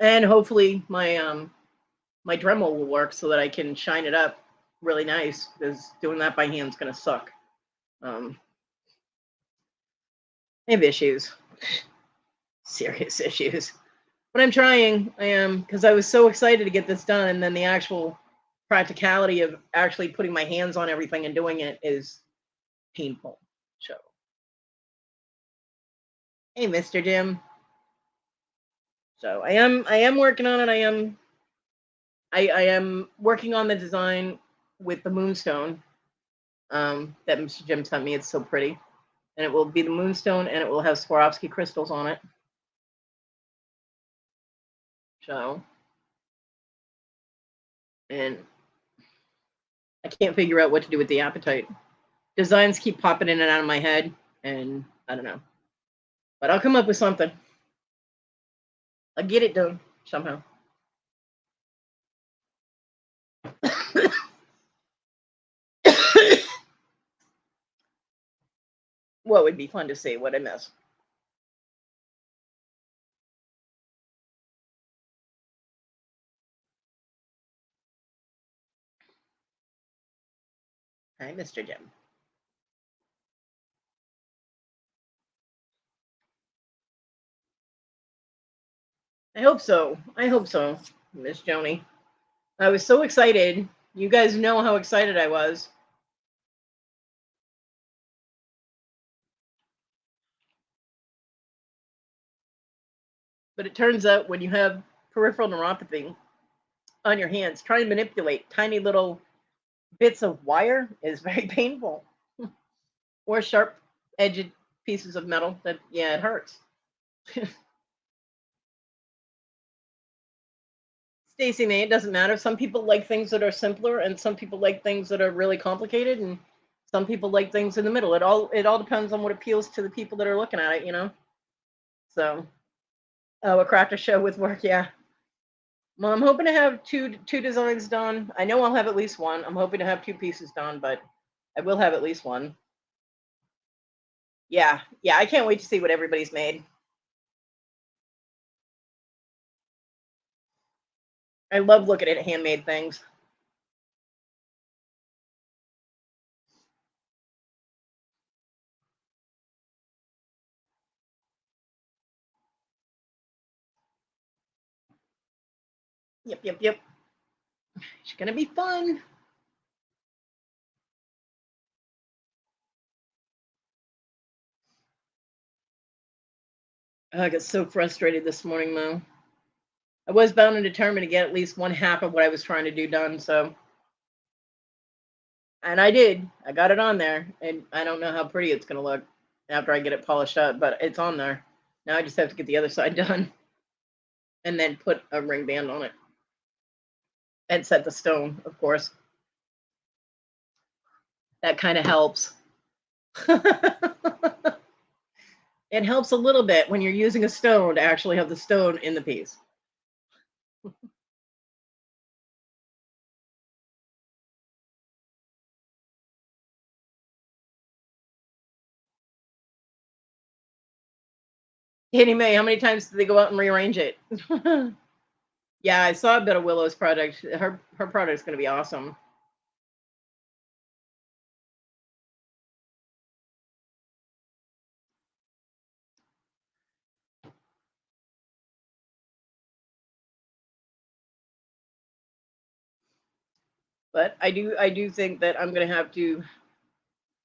And hopefully my Dremel will work so that I can shine it up really nice, because doing that by hand is going to suck. I have issues, serious issues. But I'm trying. I am, because I was so excited to get this done, and then the actual practicality of actually putting my hands on everything and doing it is painful. So, hey, Mr. Jim. So I am working on it. I am working on the design with the moonstone that Mr. Jim sent me. It's so pretty, and it will be the moonstone, and it will have Swarovski crystals on it. So, and I can't figure out what to do with the appetite. Designs keep popping in and out of my head, and I don't know. But I'll come up with something. I'll get it done somehow. What would be fun to see? What I miss? Hi, Mr. Jim. I hope so. I hope so, Miss Joni. I was so excited. You guys know how excited I was. But it turns out when you have peripheral neuropathy on your hands, trying to manipulate tiny little bits of wire is very painful. Or sharp edged pieces of metal that, yeah, it hurts. Stacy May, it doesn't matter. Some people like things that are simpler, and some people like things that are really complicated, and some people like things in the middle. It all depends on what appeals to the people that are looking at it, you know. So, oh, a crafter show with work, yeah. Well, I'm hoping to have two designs done. I know I'll have at least one. I'm hoping to have two pieces done, but I will have at least one. Yeah, yeah. I can't wait to see what everybody's made. I love looking at handmade things. Yep, yep, yep. It's gonna be fun. Oh, I got so frustrated this morning, though. I was bound and determined to get at least one half of what I was trying to do done. So, and I did. I got it on there, and I don't know how pretty it's gonna look after I get it polished up, but it's on there. Now I just have to get the other side done, and then put a ring band on it, and set the stone, of course. That kind of helps. It helps a little bit when you're using a stone to actually have the stone in the piece. Annie Mae, how many times did they go out and rearrange it? Yeah, I saw a bit of Willow's project. Her project's going to be awesome. But I do think that I'm going to have to.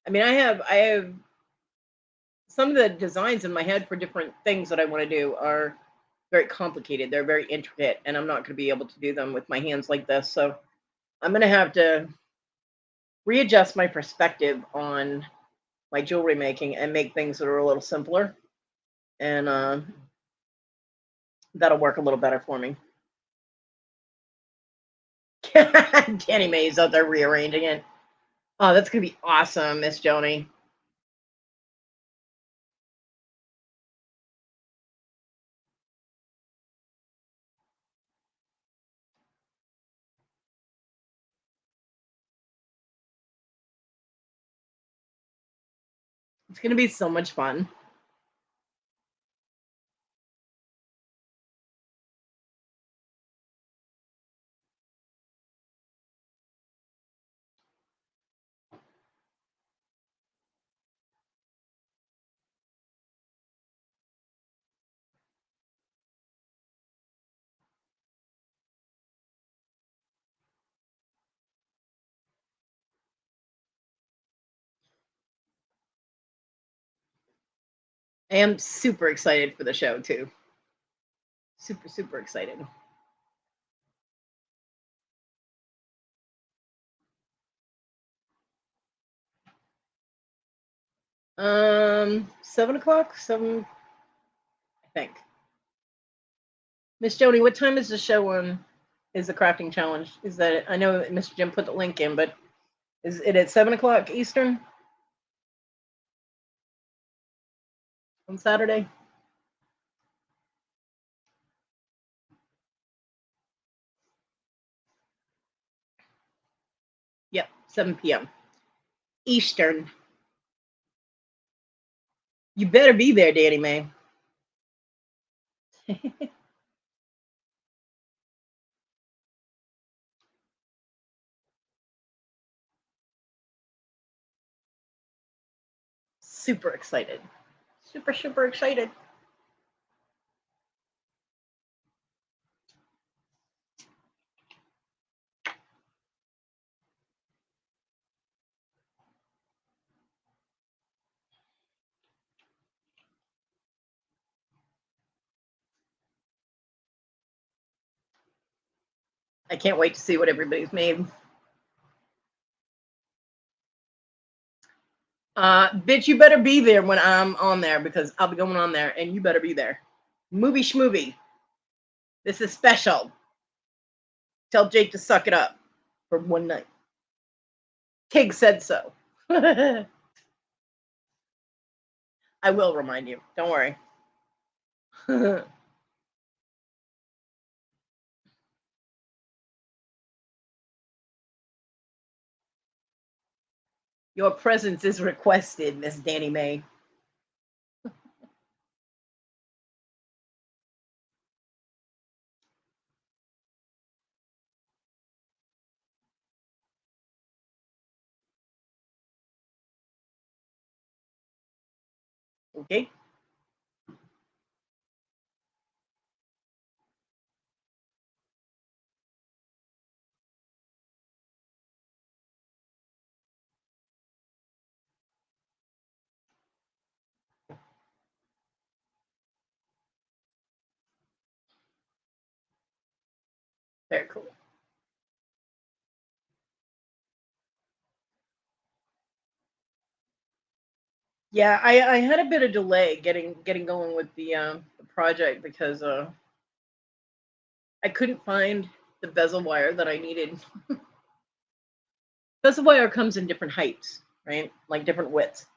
I mean, I have some of the designs in my head for different things that I want to do are very complicated. They're very intricate, and I'm not going to be able to do them with my hands like this. So I'm going to have to readjust my perspective on my jewelry making and make things that are a little simpler, and that'll work a little better for me. Danny Mae's out there rearranging it. Oh, that's gonna be awesome, Miss Joni. It's gonna be so much fun. I am super excited for the show too. Super, super excited. 7 o'clock, seven, I think. Miss Joni, what time is the show on? Is the crafting challenge? Is that I know Mr. Jim put the link in, but Is it at 7 o'clock Eastern on Saturday? Yep, 7 p.m. Eastern. You better be there, Danny Mae. Super excited. Super, super excited. I can't wait to see what everybody's made. Bitch, you better be there when I'm on there because I'll be going on there and you better be there. Movie schmovie. This is special. Tell Jake to suck it up for one night. Tig said so. I will remind you. Don't worry. Your presence is requested, Miss Danny Mae. Okay. Very cool. Yeah, I had a bit of delay getting going with the project because I couldn't find the bezel wire that I needed. Bezel wire comes in different heights, right? Like different widths.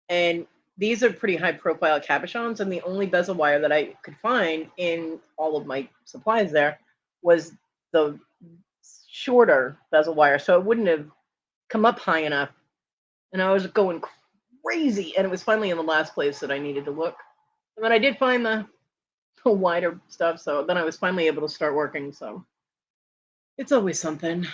And these are pretty high profile cabochons, and the only bezel wire that I could find in all of my supplies there was the shorter bezel wire, so it wouldn't have come up high enough. And I was going crazy, and it was finally in the last place that I needed to look. And then I did find the wider stuff, so then I was finally able to start working. So it's always something.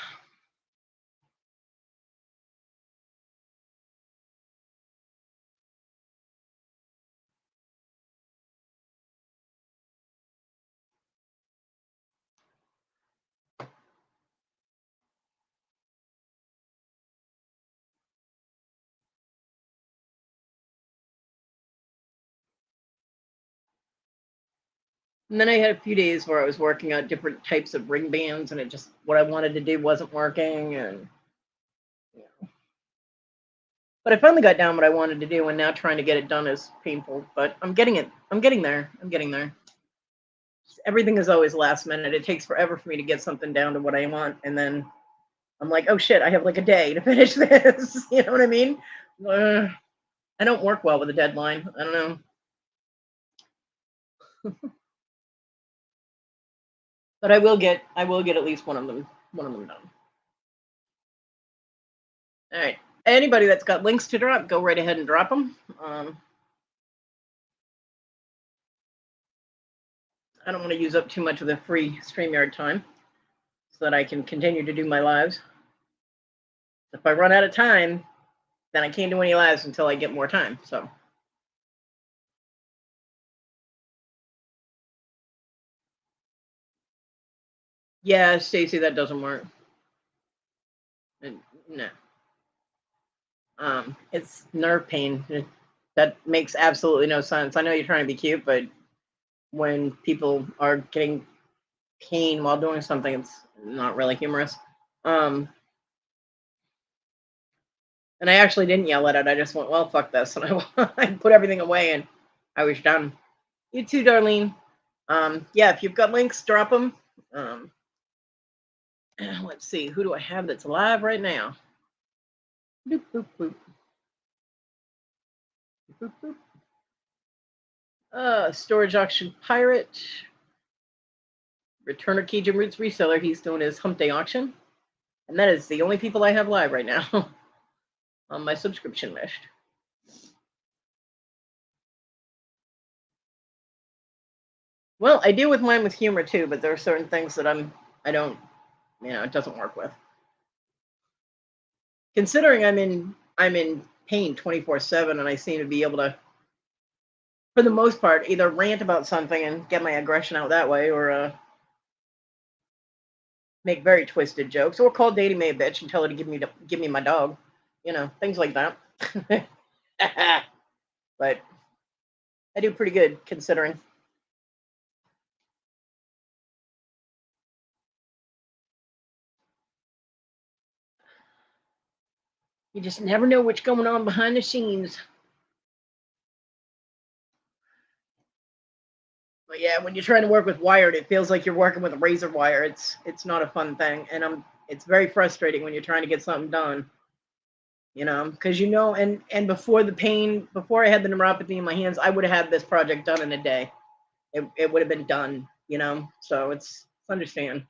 And then I had a few days where I was working on different types of ring bands, and it just what I wanted to do wasn't working, and but I finally got down what I wanted to do, and now trying to get it done is painful. But I'm getting it. I'm getting there. I'm getting there. Everything is always last minute. It takes forever for me to get something down to what I want, and then I'm like, oh shit, I have like a day to finish this. You know what I mean? I don't work well with a deadline. I don't know. But I will get at least one of them done. All right. Anybody that's got links to drop, go right ahead and drop them. I don't want to use up too much of the free StreamYard time so that I can continue to do my lives. If I run out of time, then I can't do any lives until I get more time. So yeah, Stacy, that doesn't work. No. It's nerve pain. That makes absolutely no sense. I know you're trying to be cute, but when people are getting pain while doing something, it's not really humorous. And I actually didn't yell at it. I just went, well, fuck this. And I put everything away and I was done. You too, Darlene. Yeah, if you've got links, drop them. Let's see, who do I have that's alive right now? Boop, boop, boop. Boop, boop. Storage auction pirate. Returner Cajun Roots reseller. He's doing his hump day auction. And that is the only people I have live right now on my subscription list. Well, I deal with mine with humor too, but there are certain things that I don't, it doesn't work with. Considering I'm in pain 24/7, and I seem to be able to, for the most part, either rant about something and get my aggression out that way, or make very twisted jokes, or call Dating May a bitch and tell her to give me my dog, things like that. But I do pretty good considering. You just never know what's going on behind the scenes. But yeah, when you're trying to work with wired, it feels like you're working with a razor wire. It's not a fun thing, and it's very frustrating when you're trying to get something done. Because and before the pain, before I had the neuropathy in my hands, I would have had this project done in a day. It would have been done. So it's understand.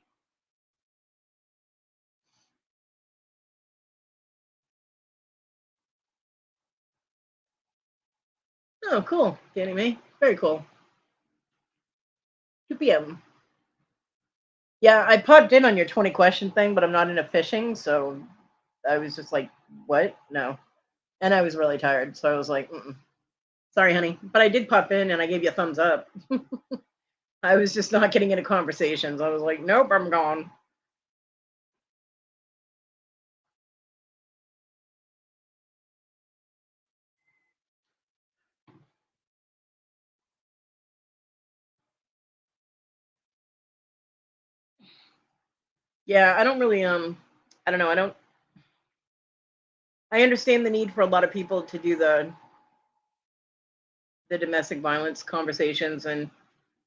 Oh, cool, Danny May. Very cool. 2 p.m. Yeah, I popped in on your 20 question thing, but I'm not into fishing, so I was just like, what? No. And I was really tired, so I was like, mm-mm. Sorry, honey. But I did pop in and I gave you a thumbs up. I was just not getting into conversations. I was like, nope, I'm gone. Yeah, I don't really I don't know, I understand the need for a lot of people to do the domestic violence conversations and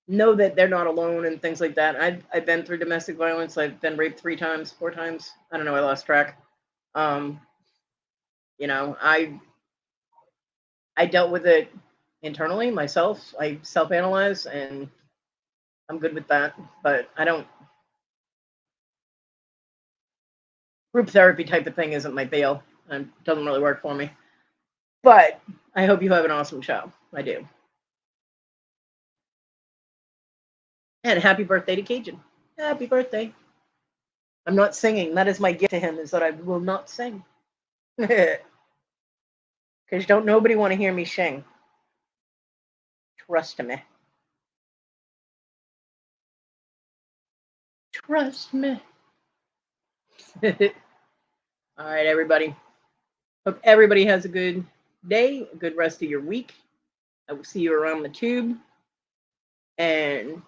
know that they're not alone and things like that. I've been through domestic violence. I've been raped 3 times, 4 times. I don't know, I lost track. Um, I dealt with it internally myself. I self-analyze and I'm good with that. But I don't group therapy type of thing isn't my bail. It doesn't really work for me. But I hope you have an awesome show. I do. And happy birthday to Cajun. Happy birthday. I'm not singing. That is my gift to him, is that I will not sing. Because don't nobody want to hear me sing. Trust me. Trust me. All right, everybody. Hope everybody has a good day, a good rest of your week. I will see you around the tube. And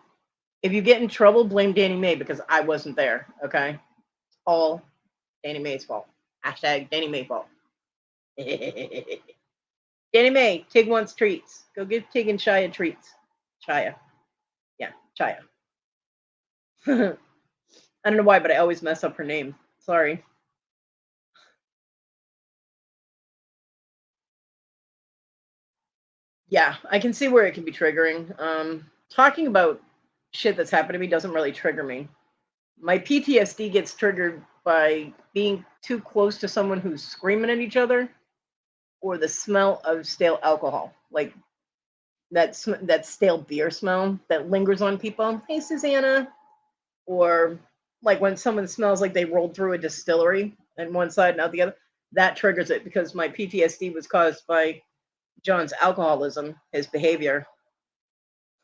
if you get in trouble, blame Danny May because I wasn't there. Okay? It's all Danny May's fault. Hashtag Danny May fault. Danny May, Tig wants treats. Go give Tig and Shia treats. Shia. Yeah, Shia. I don't know why, but I always mess up her name. Sorry. Yeah, I can see where it can be triggering. Talking about shit that's happened to me doesn't really trigger me. My PTSD gets triggered by being too close to someone who's screaming at each other, or the smell of stale alcohol, like that stale beer smell that lingers on people. Hey, Susanna. Or like when someone smells like they rolled through a distillery and one side and out the other. That triggers it because my PTSD was caused by John's alcoholism, his behavior,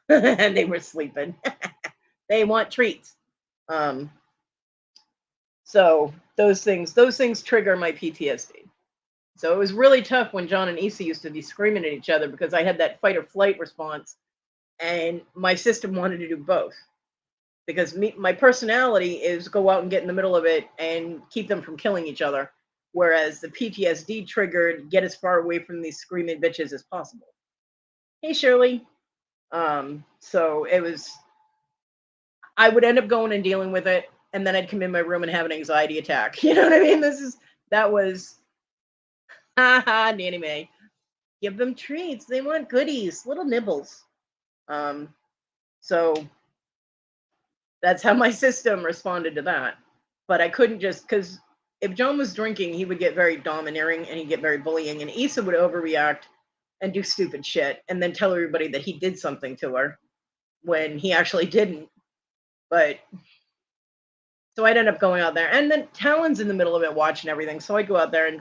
and they were sleeping. They want treats. Um, so those things trigger my PTSD. So it was really tough when John and Issa used to be screaming at each other because I had that fight or flight response, and my system wanted to do both. Because my personality is go out and get in the middle of it and keep them from killing each other, whereas the PTSD triggered get as far away from these screaming bitches as possible. Hey, Shirley. So it was, I would end up going and dealing with it, and then I'd come in my room and have an anxiety attack. You know what I mean? That was Ha ha, Nanny May. Give them treats. They want goodies, little nibbles. Um, so that's how my system responded to that. But I couldn't just because if John was drinking, he would get very domineering and he'd get very bullying, and Issa would overreact and do stupid shit and then tell everybody that he did something to her when he actually didn't. But so I'd end up going out there, and then Talon's in the middle of it watching everything. So I'd go out there and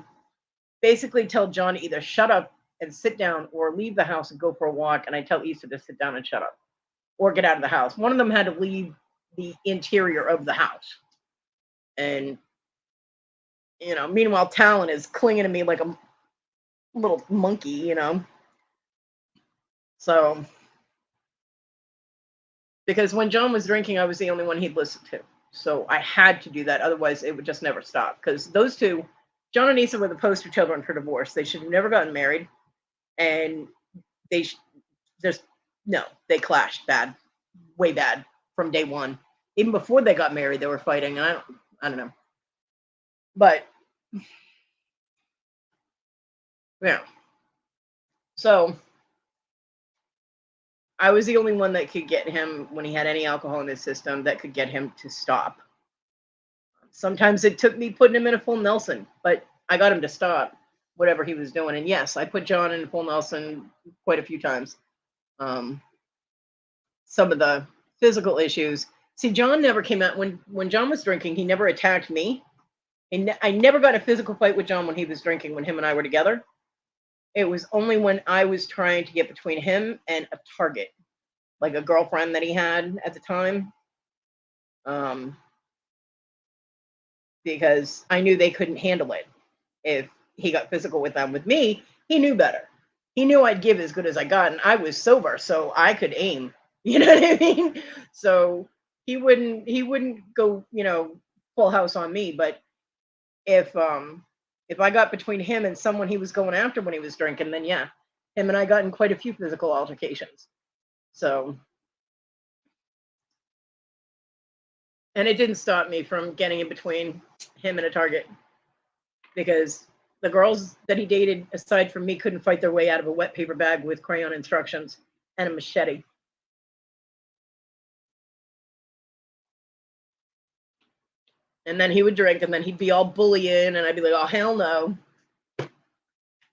basically tell John to either shut up and sit down or leave the house and go for a walk. And I tell Issa to sit down and shut up or get out of the house. One of them had to leave the interior of the house. And, meanwhile, Talon is clinging to me like a little monkey. So, because when John was drinking, I was the only one he'd listen to. So I had to do that. Otherwise, it would just never stop. Because those two, John and Issa, were the poster children for divorce. They should have never gotten married. And they they clashed bad, way bad from day one. Even before they got married, they were fighting. And I don't know. But, yeah. So I was the only one that could get him, when he had any alcohol in his system, that could get him to stop. Sometimes it took me putting him in a full Nelson, but I got him to stop whatever he was doing. And yes, I put John in a full Nelson quite a few times. Some of the physical issues. See, John never came out when John was drinking. He never attacked me. I never got in a physical fight with John when he was drinking, when him and I were together. It was only when I was trying to get between him and a target, like a girlfriend that he had at the time. Because I knew they couldn't handle it if he got physical with them. With me, he knew better. He knew I'd give as good as I got, and I was sober, so I could aim. You know what I mean? So he wouldn't go, full house on me. But if I got between him and someone he was going after when he was drinking, then yeah, him and I got in quite a few physical altercations. So, and it didn't stop me from getting in between him and a target, because the girls that he dated, aside from me, couldn't fight their way out of a wet paper bag with crayon instructions and a machete. And then he would drink, and then he'd be all bullying, and I'd be like, oh, hell no.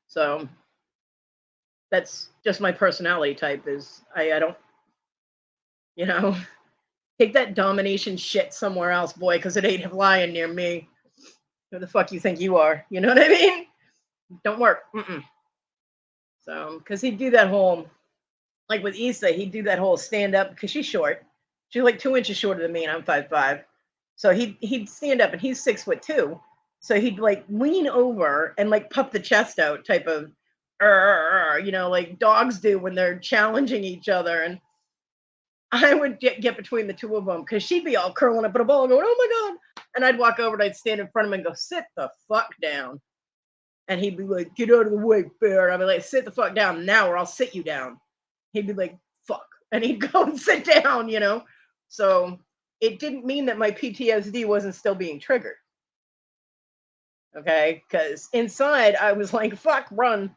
So that's just my personality type. Is I don't, take that domination shit somewhere else, boy, because it ain't flying near me. Who the fuck you think you are? You know what I mean? Don't work. So, because he'd do that whole, like with Issa, he'd do that whole stand up, because she's short. She's like 2 inches shorter than me, and I'm 5'5". So he'd stand up, and he's 6'2". So he'd like lean over and like puff the chest out, type of, like dogs do when they're challenging each other. And I would get between the two of them, because she'd be all curling up in a ball going, oh my God. And I'd walk over and I'd stand in front of him and go, sit the fuck down. And he'd be like, get out of the way, bear. I'd be like, sit the fuck down now, or I'll sit you down. He'd be like, fuck. And he'd go and sit down, So it didn't mean that my PTSD wasn't still being triggered. Okay. Because inside I was like, fuck, run.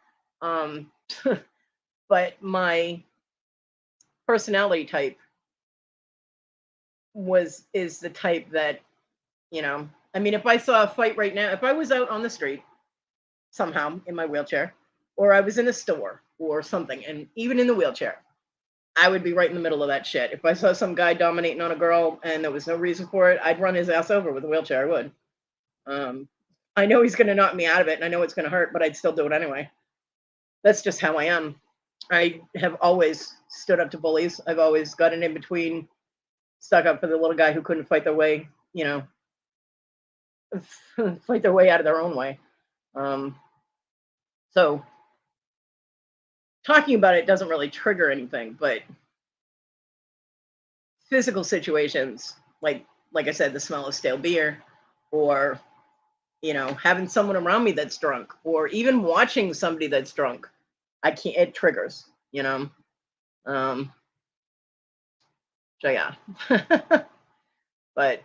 But my personality type is the type that, I mean, if I saw a fight right now, if I was out on the street somehow in my wheelchair, or I was in a store or something, and even in the wheelchair, I would be right in the middle of that shit. If I saw some guy dominating on a girl and there was no reason for it, I'd run his ass over with a wheelchair. I would. I know he's going to knock me out of it, and I know it's going to hurt, but I'd still do it anyway. That's just how I am. I have always stood up to bullies. I've always gotten in between, stuck up for the little guy who couldn't fight their way, fight their way out of their own way. So talking about it doesn't really trigger anything, but physical situations, like I said, the smell of stale beer, or having someone around me that's drunk, or even watching somebody that's drunk, it triggers, so yeah. But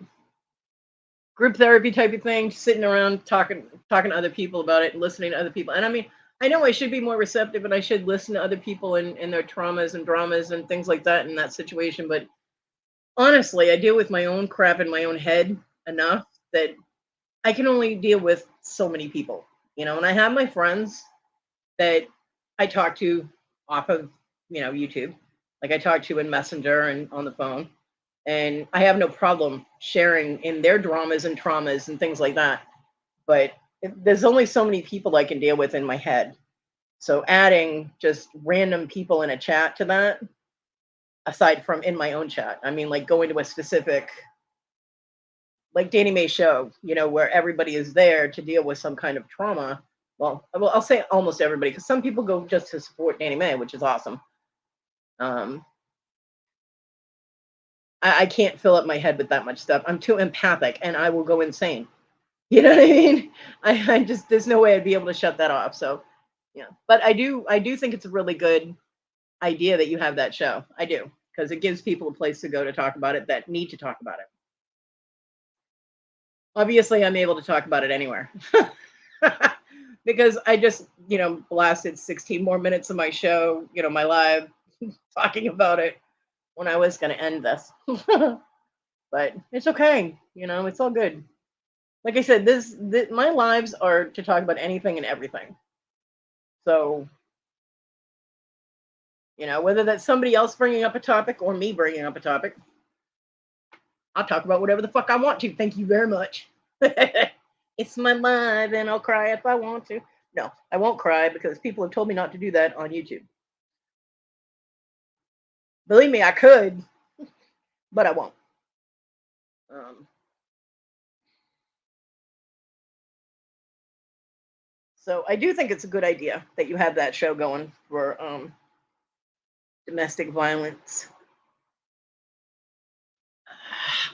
group therapy type of thing, sitting around talking to other people about it and listening to other people. And I mean, I know I should be more receptive and I should listen to other people and their traumas and dramas and things like that in that situation. But honestly, I deal with my own crap in my own head enough that I can only deal with so many people, and I have my friends that I talk to off of, YouTube. Like I talk to in Messenger and on the phone. And I have no problem sharing in their dramas and traumas and things like that. But there's only so many people I can deal with in my head. So adding just random people in a chat to that, aside from in my own chat, I mean, like going to a specific, like Danny May show, where everybody is there to deal with some kind of trauma. Well, I'll say almost everybody, because some people go just to support Danny May, which is awesome. I can't fill up my head with that much stuff. I'm too empathic, and I will go insane. You know what I mean? I just there's no way I'd be able to shut that off. So, yeah. But I do think it's a really good idea that you have that show. I do, because it gives people a place to go to talk about it that need to talk about it. Obviously, I'm able to talk about it anywhere. Because I just, blasted 16 more minutes of my show, my live talking about it when I was going to end this. But it's okay. It's all good. Like I said, my lives are to talk about anything and everything. So, whether that's somebody else bringing up a topic or me bringing up a topic, I'll talk about whatever the fuck I want to. Thank you very much. It's my live and I'll cry if I want to. No, I won't cry because people have told me not to do that on YouTube. Believe me, I could, but I won't. So I do think it's a good idea that you have that show going for domestic violence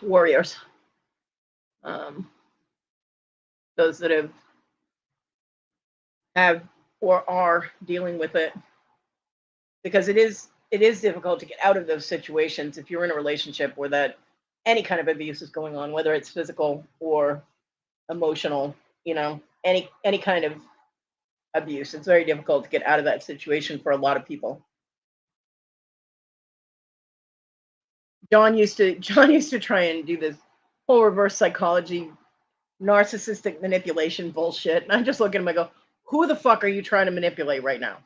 warriors, those that have or are dealing with it, because it is difficult to get out of those situations if you're in a relationship where that any kind of abuse is going on, whether it's physical or emotional, any kind of abuse. It's very difficult to get out of that situation for a lot of people. John used to try and do this whole reverse psychology, narcissistic manipulation bullshit. And I just look at him, I go, who the fuck are you trying to manipulate right now?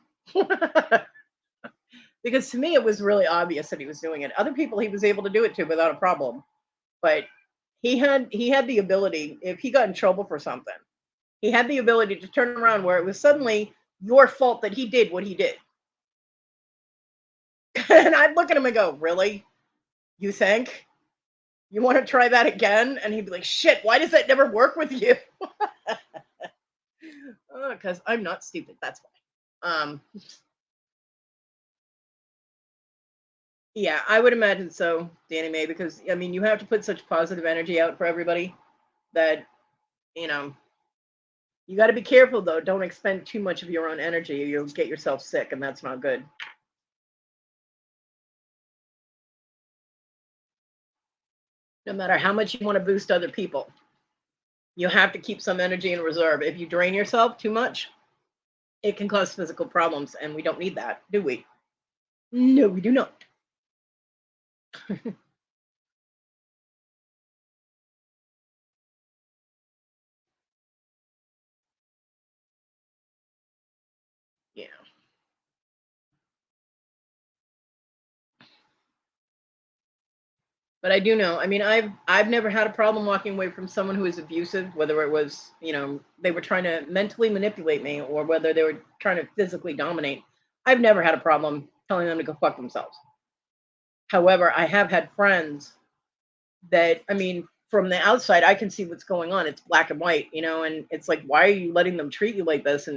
Because to me, it was really obvious that he was doing it. Other people he was able to do it to without a problem. But he had the ability, if he got in trouble for something, he had the ability to turn around where it was suddenly your fault that he did what he did. And I'd look at him and go, really? You think? You want to try that again? And he'd be like, shit, why does that never work with you? Because I'm not stupid. That's why. Yeah, I would imagine so, Danny May, because I mean, you have to put such positive energy out for everybody that, you know, you got to be careful though. Don't expend too much of your own energy. You'll get yourself sick, and that's not good. No matter how much you want to boost other people, you have to keep some energy in reserve. If you drain yourself too much, it can cause physical problems, and we don't need that, do we? No, we do not. Yeah. But I do know. I mean, I've never had a problem walking away from someone who is abusive, whether it was, they were trying to mentally manipulate me or whether they were trying to physically dominate. I've never had a problem telling them to go fuck themselves. However, I have had friends that, I mean, from the outside, I can see what's going on. It's black and white, and it's like, why are you letting them treat you like this?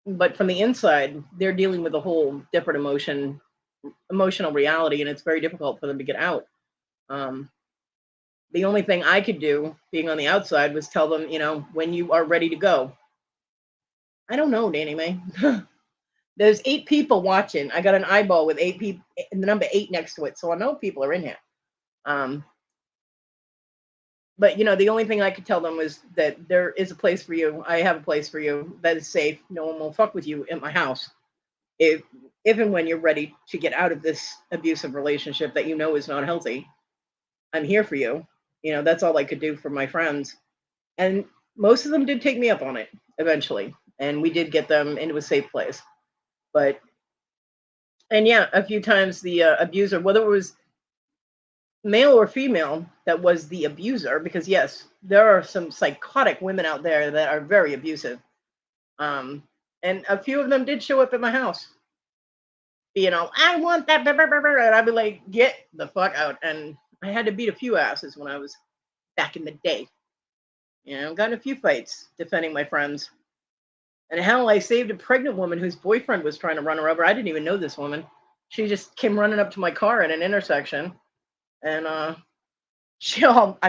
But from the inside, they're dealing with a whole different emotional reality, and it's very difficult for them to get out. Um, the only thing I could do, being on the outside, was tell them, when you are ready to go. I don't know, Danny May. There's 8 people watching. I got an eyeball with 8 people and the number 8 next to it, so I know people are in here. Um, But the only thing I could tell them was that there is a place for you. I have a place for you that is safe. No one will fuck with you in my house. If if and when you're ready to get out of this abusive relationship that is not healthy, I'm here for you. That's all I could do for my friends. And most of them did take me up on it eventually. And we did get them into a safe place. But, and yeah, a few times the abuser, whether it was male or female, that was the abuser, because yes, there are some psychotic women out there that are very abusive. Um, and a few of them did show up at my house, I want that, and I'd be like, get the fuck out. And I had to beat a few asses when I was back in the day. Got in a few fights defending my friends. And hell, I saved a pregnant woman whose boyfriend was trying to run her over. I didn't even know this woman. She just came running up to my car at an intersection. And I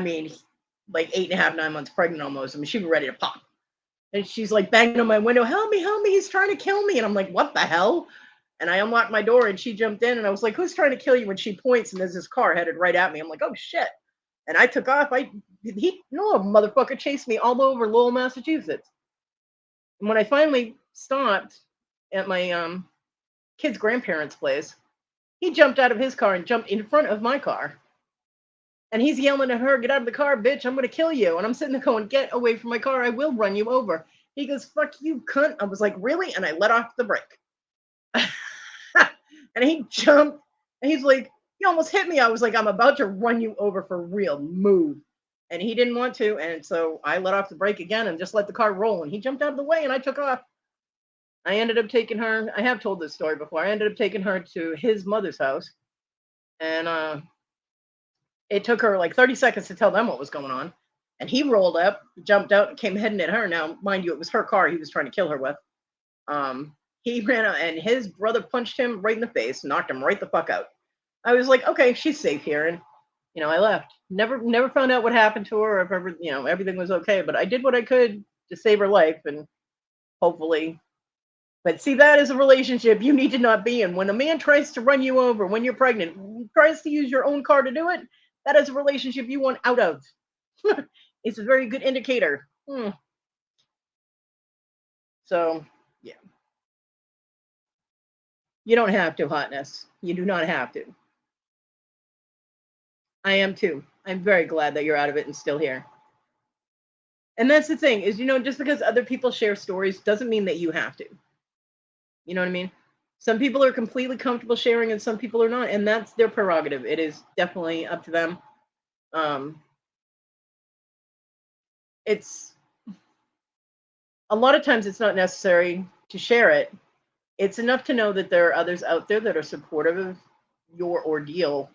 mean, like 8.5, 9 months pregnant almost. I mean, she was ready to pop. And she's like banging on my window, help me, he's trying to kill me. And I'm like, what the hell? And I unlocked my door and she jumped in and I was like, who's trying to kill you? And she points and there's this car headed right at me. I'm like, oh shit. And I took off. No motherfucker chased me all over Lowell, Massachusetts. And when I finally stopped at my kid's grandparents' place, he jumped out of his car and jumped in front of my car. And he's yelling at her, get out of the car, bitch, I'm going to kill you. And I'm sitting there going, get away from my car. I will run you over. He goes, fuck you, cunt. I was like, really? And I let off the brake. And he jumped. And he's like, you almost hit me. I was like, I'm about to run you over for real. Move. And he didn't want to. And so I let off the brake again and just let the car roll. And he jumped out of the way and I took off. I ended up taking her. I have told this story before. I ended up taking her to his mother's house. And it took her like 30 seconds to tell them what was going on. And he rolled up, jumped out, and came heading at her. Now, mind you, it was her car he was trying to kill her with. He ran out, and his brother punched him right in the face, knocked him right the fuck out. I was like, okay, she's safe here, and I left. Never found out what happened to her, if ever, everything was okay. But I did what I could to save her life, and hopefully. But see, that is a relationship you need to not be in. When a man tries to run you over when you're pregnant, tries to use your own car to do it, that is a relationship you want out of. It's a very good indicator. So, yeah. You don't have to, hotness. You do not have to. I am too. I'm very glad that you're out of it and still here. And that's the thing is, just because other people share stories doesn't mean that you have to. You know what I mean? Some people are completely comfortable sharing and some people are not. And that's their prerogative. It is definitely up to them. It's a lot of times it's not necessary to share it. It's enough to know that there are others out there that are supportive of your ordeal,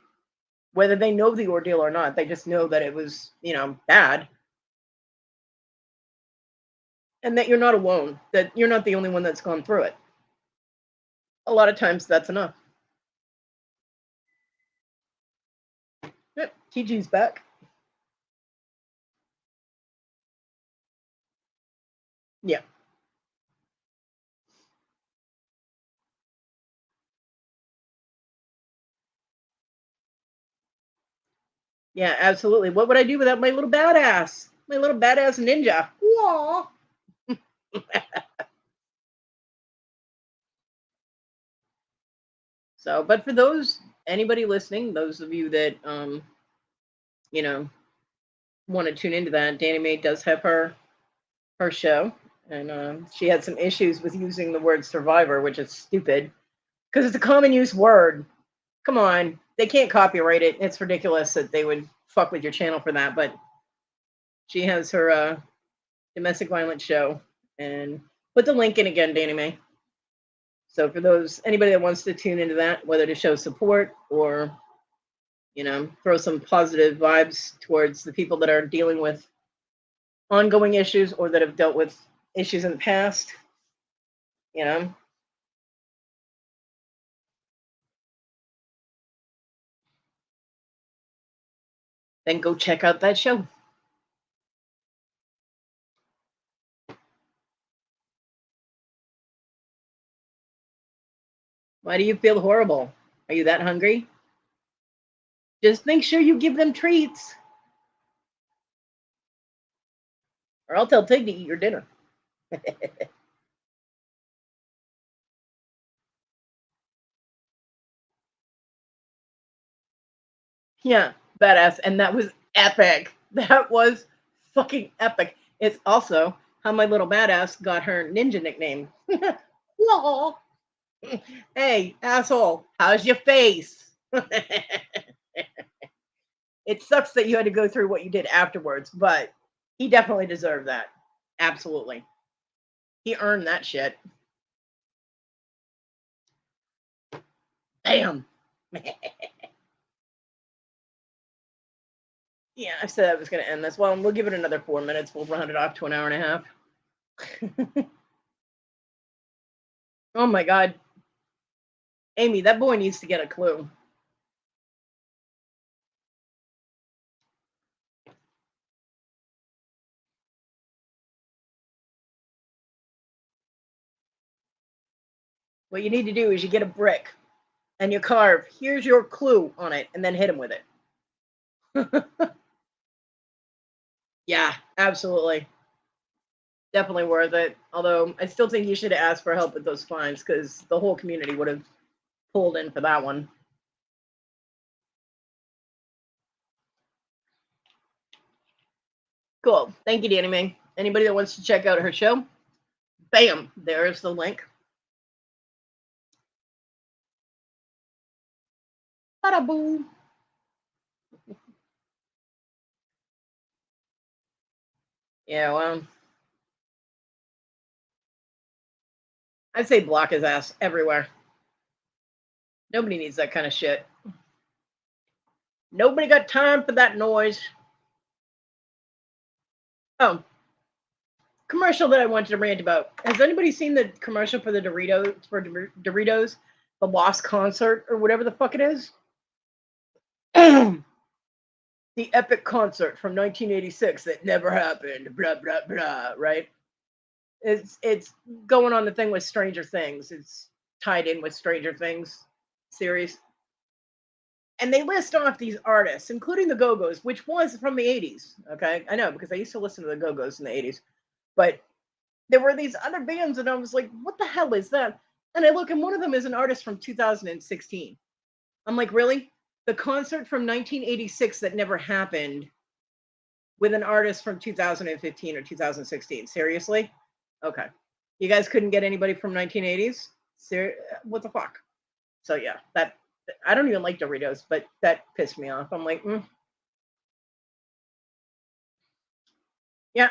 whether they know the ordeal or not. They just know that it was, bad. And that you're not alone, that you're not the only one that's gone through it. A lot of times that's enough. Yep, TG's back. Yeah. Yeah, absolutely. What would I do without my little badass? My little badass ninja. Whoa. So, but for anybody listening, those of you that you know, want to tune into that, Danny Mae does have her show, and she had some issues with using the word survivor, which is stupid because it's a common use word. Come on, they can't copyright it. It's ridiculous that they would fuck with your channel for that. But she has her domestic violence show, and put the link in again, Danny Mae. So for anybody that wants to tune into that, whether to show support or throw some positive vibes towards the people that are dealing with ongoing issues or that have dealt with issues in the past, then go check out that show. Why do you feel horrible? Are you that hungry? Just make sure you give them treats. Or I'll tell Tig to eat your dinner. Yeah, badass. And that was epic. That was fucking epic. It's also how my little badass got her ninja nickname. Aw. Hey, asshole, how's your face? It sucks that you had to go through what you did afterwards, but he definitely deserved that. Absolutely. He earned that shit. Damn. Yeah, I said I was going to end this. Well, we'll give it another 4 minutes. We'll round it off to an hour and a half. Oh my God. Amy, that boy needs to get a clue. What you need to do is you get a brick and you carve, here's your clue on it, and then hit him with it. Yeah, absolutely. Definitely worth it. Although I still think you should have asked for help with those finds because the whole community would have pulled in for that one. Cool. Thank you, Danny May. Anybody that wants to check out her show, bam, there's the link. Bada boom. Yeah, well, I'd say block his ass everywhere. Nobody needs that kind of shit. Nobody got time for that noise. Oh, commercial that I wanted to rant about. Has anybody seen the commercial for the Doritos, the Lost Concert or whatever the fuck it is? The epic concert from 1986 that never happened. Blah blah blah. Right? It's going on the thing with Stranger Things. It's tied in with Stranger Things series. And they list off these artists, including the Go-Go's, which was from the 80s. Okay, I know because I used to listen to the Go-Go's in the 80s. But there were these other bands, and I was like, what the hell is that? And I look, and one of them is an artist from 2016. I'm like, really? The concert from 1986 that never happened with an artist from 2015 or 2016. Seriously? Okay. You guys couldn't get anybody from 1980s? What the fuck? So yeah, that I don't even like Doritos, but that pissed me off. I'm like, yeah,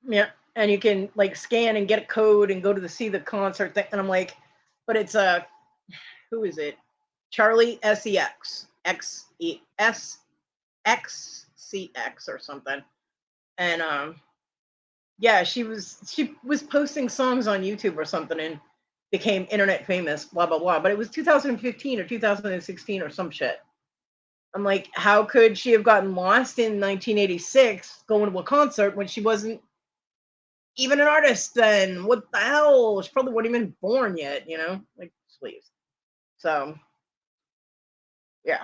yeah. And you can like scan and get a code and go to see the concert thing. And I'm like, but it's who is it? Charlie SEX XCX or something. And yeah, she was posting songs on YouTube or something and became internet famous, blah blah blah. But it was 2015 or 2016 or some shit. I'm like, how could she have gotten lost in 1986 going to a concert when she wasn't even an artist then? What the hell? She probably wasn't even born yet, you know? Like, please. So, yeah.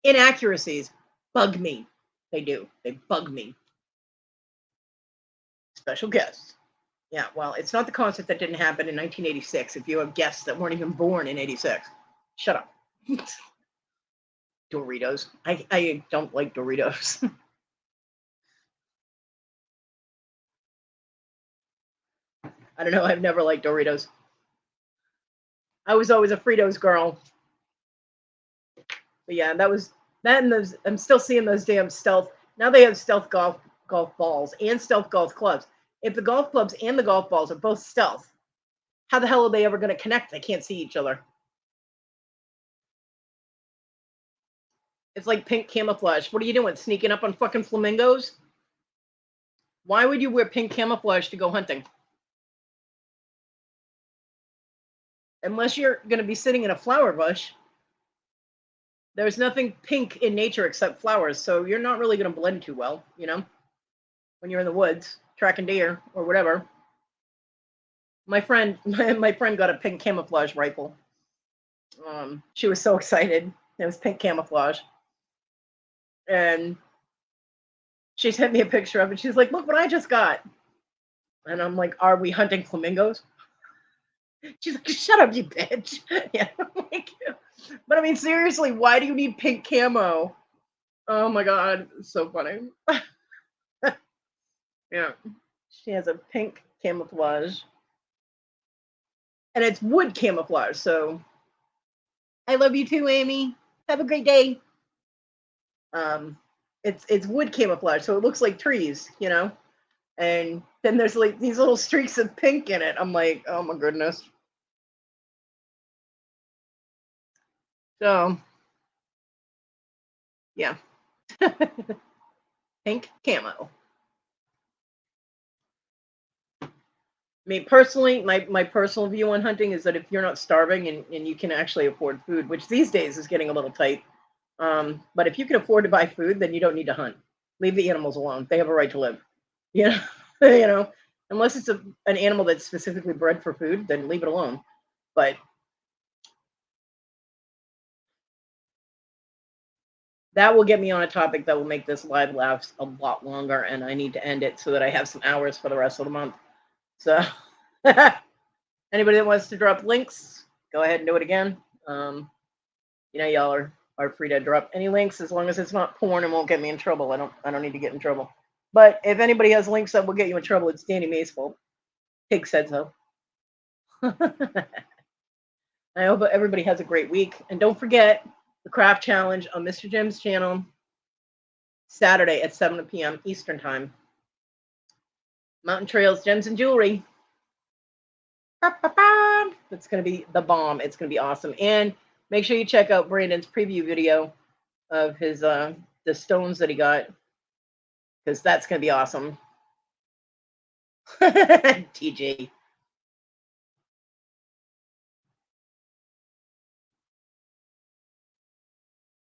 Inaccuracies bug me. They do. They bug me. Special guests. Yeah, well, it's not the concert that didn't happen in 1986 if you have guests that weren't even born in 86. Shut up. Doritos. I don't like Doritos. I don't know. I've never liked Doritos. I was always a Fritos girl. But yeah, that was that and those I'm still seeing those damn stealth. Now they have stealth golf balls and stealth golf clubs. If the golf clubs and the golf balls are both stealth, how the hell are they ever going to connect? They can't see each other. It's like pink camouflage. What are you doing? Sneaking up on fucking flamingos? Why would you wear pink camouflage to go hunting? Unless you're going to be sitting in a flower bush. There's nothing pink in nature except flowers, so you're not really going to blend too well, you know, when you're in the woods tracking deer or whatever. My friend, my friend got a pink camouflage rifle. She was so excited. It was pink camouflage, and She sent me a picture of it. She's like, look what I just got. And I'm like, are we hunting flamingos? She's like, shut up, you bitch. Yeah. Like, but I mean, seriously, why do you need pink camo? Oh my God. It's so funny. Yeah. She has a pink camouflage. And it's wood camouflage. So I love you too, Amy. Have a great day. Um, it's wood camouflage, so it looks like trees, you know. And then there's like these little streaks of pink in it. I'm like, oh my goodness. So yeah, pink camo. I mean, personally, my personal view on hunting is that if you're not starving and you can actually afford food, which these days is getting a little tight, but if you can afford to buy food, then you don't need to hunt. Leave the animals alone. They have a right to live. You know, you know, unless it's an animal that's specifically bred for food, then leave it alone. But that will get me on a topic that will make this live last a lot longer, and I need to end it so that I have some hours for the rest of the month. So, anybody that wants to drop links, go ahead and do it again. You know, y'all are free to drop any links as long as it's not porn and won't get me in trouble. I don't need to get in trouble. But if anybody has links that will get you in trouble, it's Danny Mae's fault. Pig said so. I hope everybody has a great week. And don't forget the craft challenge on Mr. Jim's channel, Saturday at 7 p.m. Eastern Time. Mountain Trails, Gems, and Jewelry. It's going to be the bomb. It's going to be awesome. And make sure you check out Brandon's preview video of his the stones that he got, because that's going to be awesome. TJ.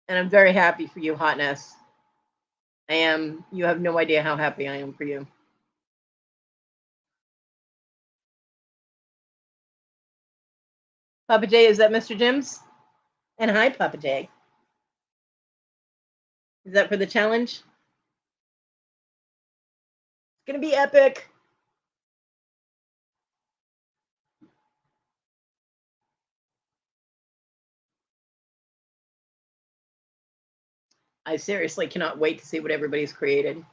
And I'm very happy for you, Hotness. I am. You have no idea how happy I am for you. Papa J, is that Mr. Jim's? And hi, Papa J. Is that for the challenge? It's going to be epic. I seriously cannot wait to see what everybody's created.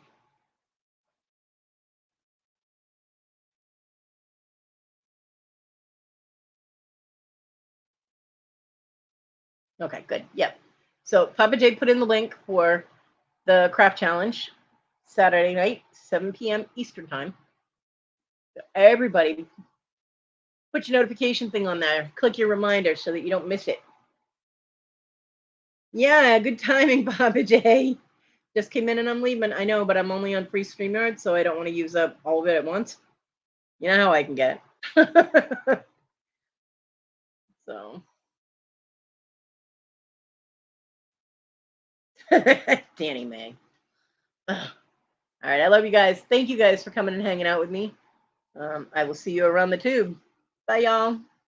Okay, good. Yep. So Papa J put in the link for the craft challenge Saturday night, 7 p.m. Eastern Time. So everybody, put your notification thing on there. Click your reminder so that you don't miss it. Yeah, good timing, Papa J. Just came in and I'm leaving. I know, but I'm only on free StreamYard, so I don't want to use up all of it at once. You know how I can get. So. Danny May. Ugh. All right, I love you guys. Thank you guys for coming and hanging out with me. I will see you around the tube. Bye, y'all.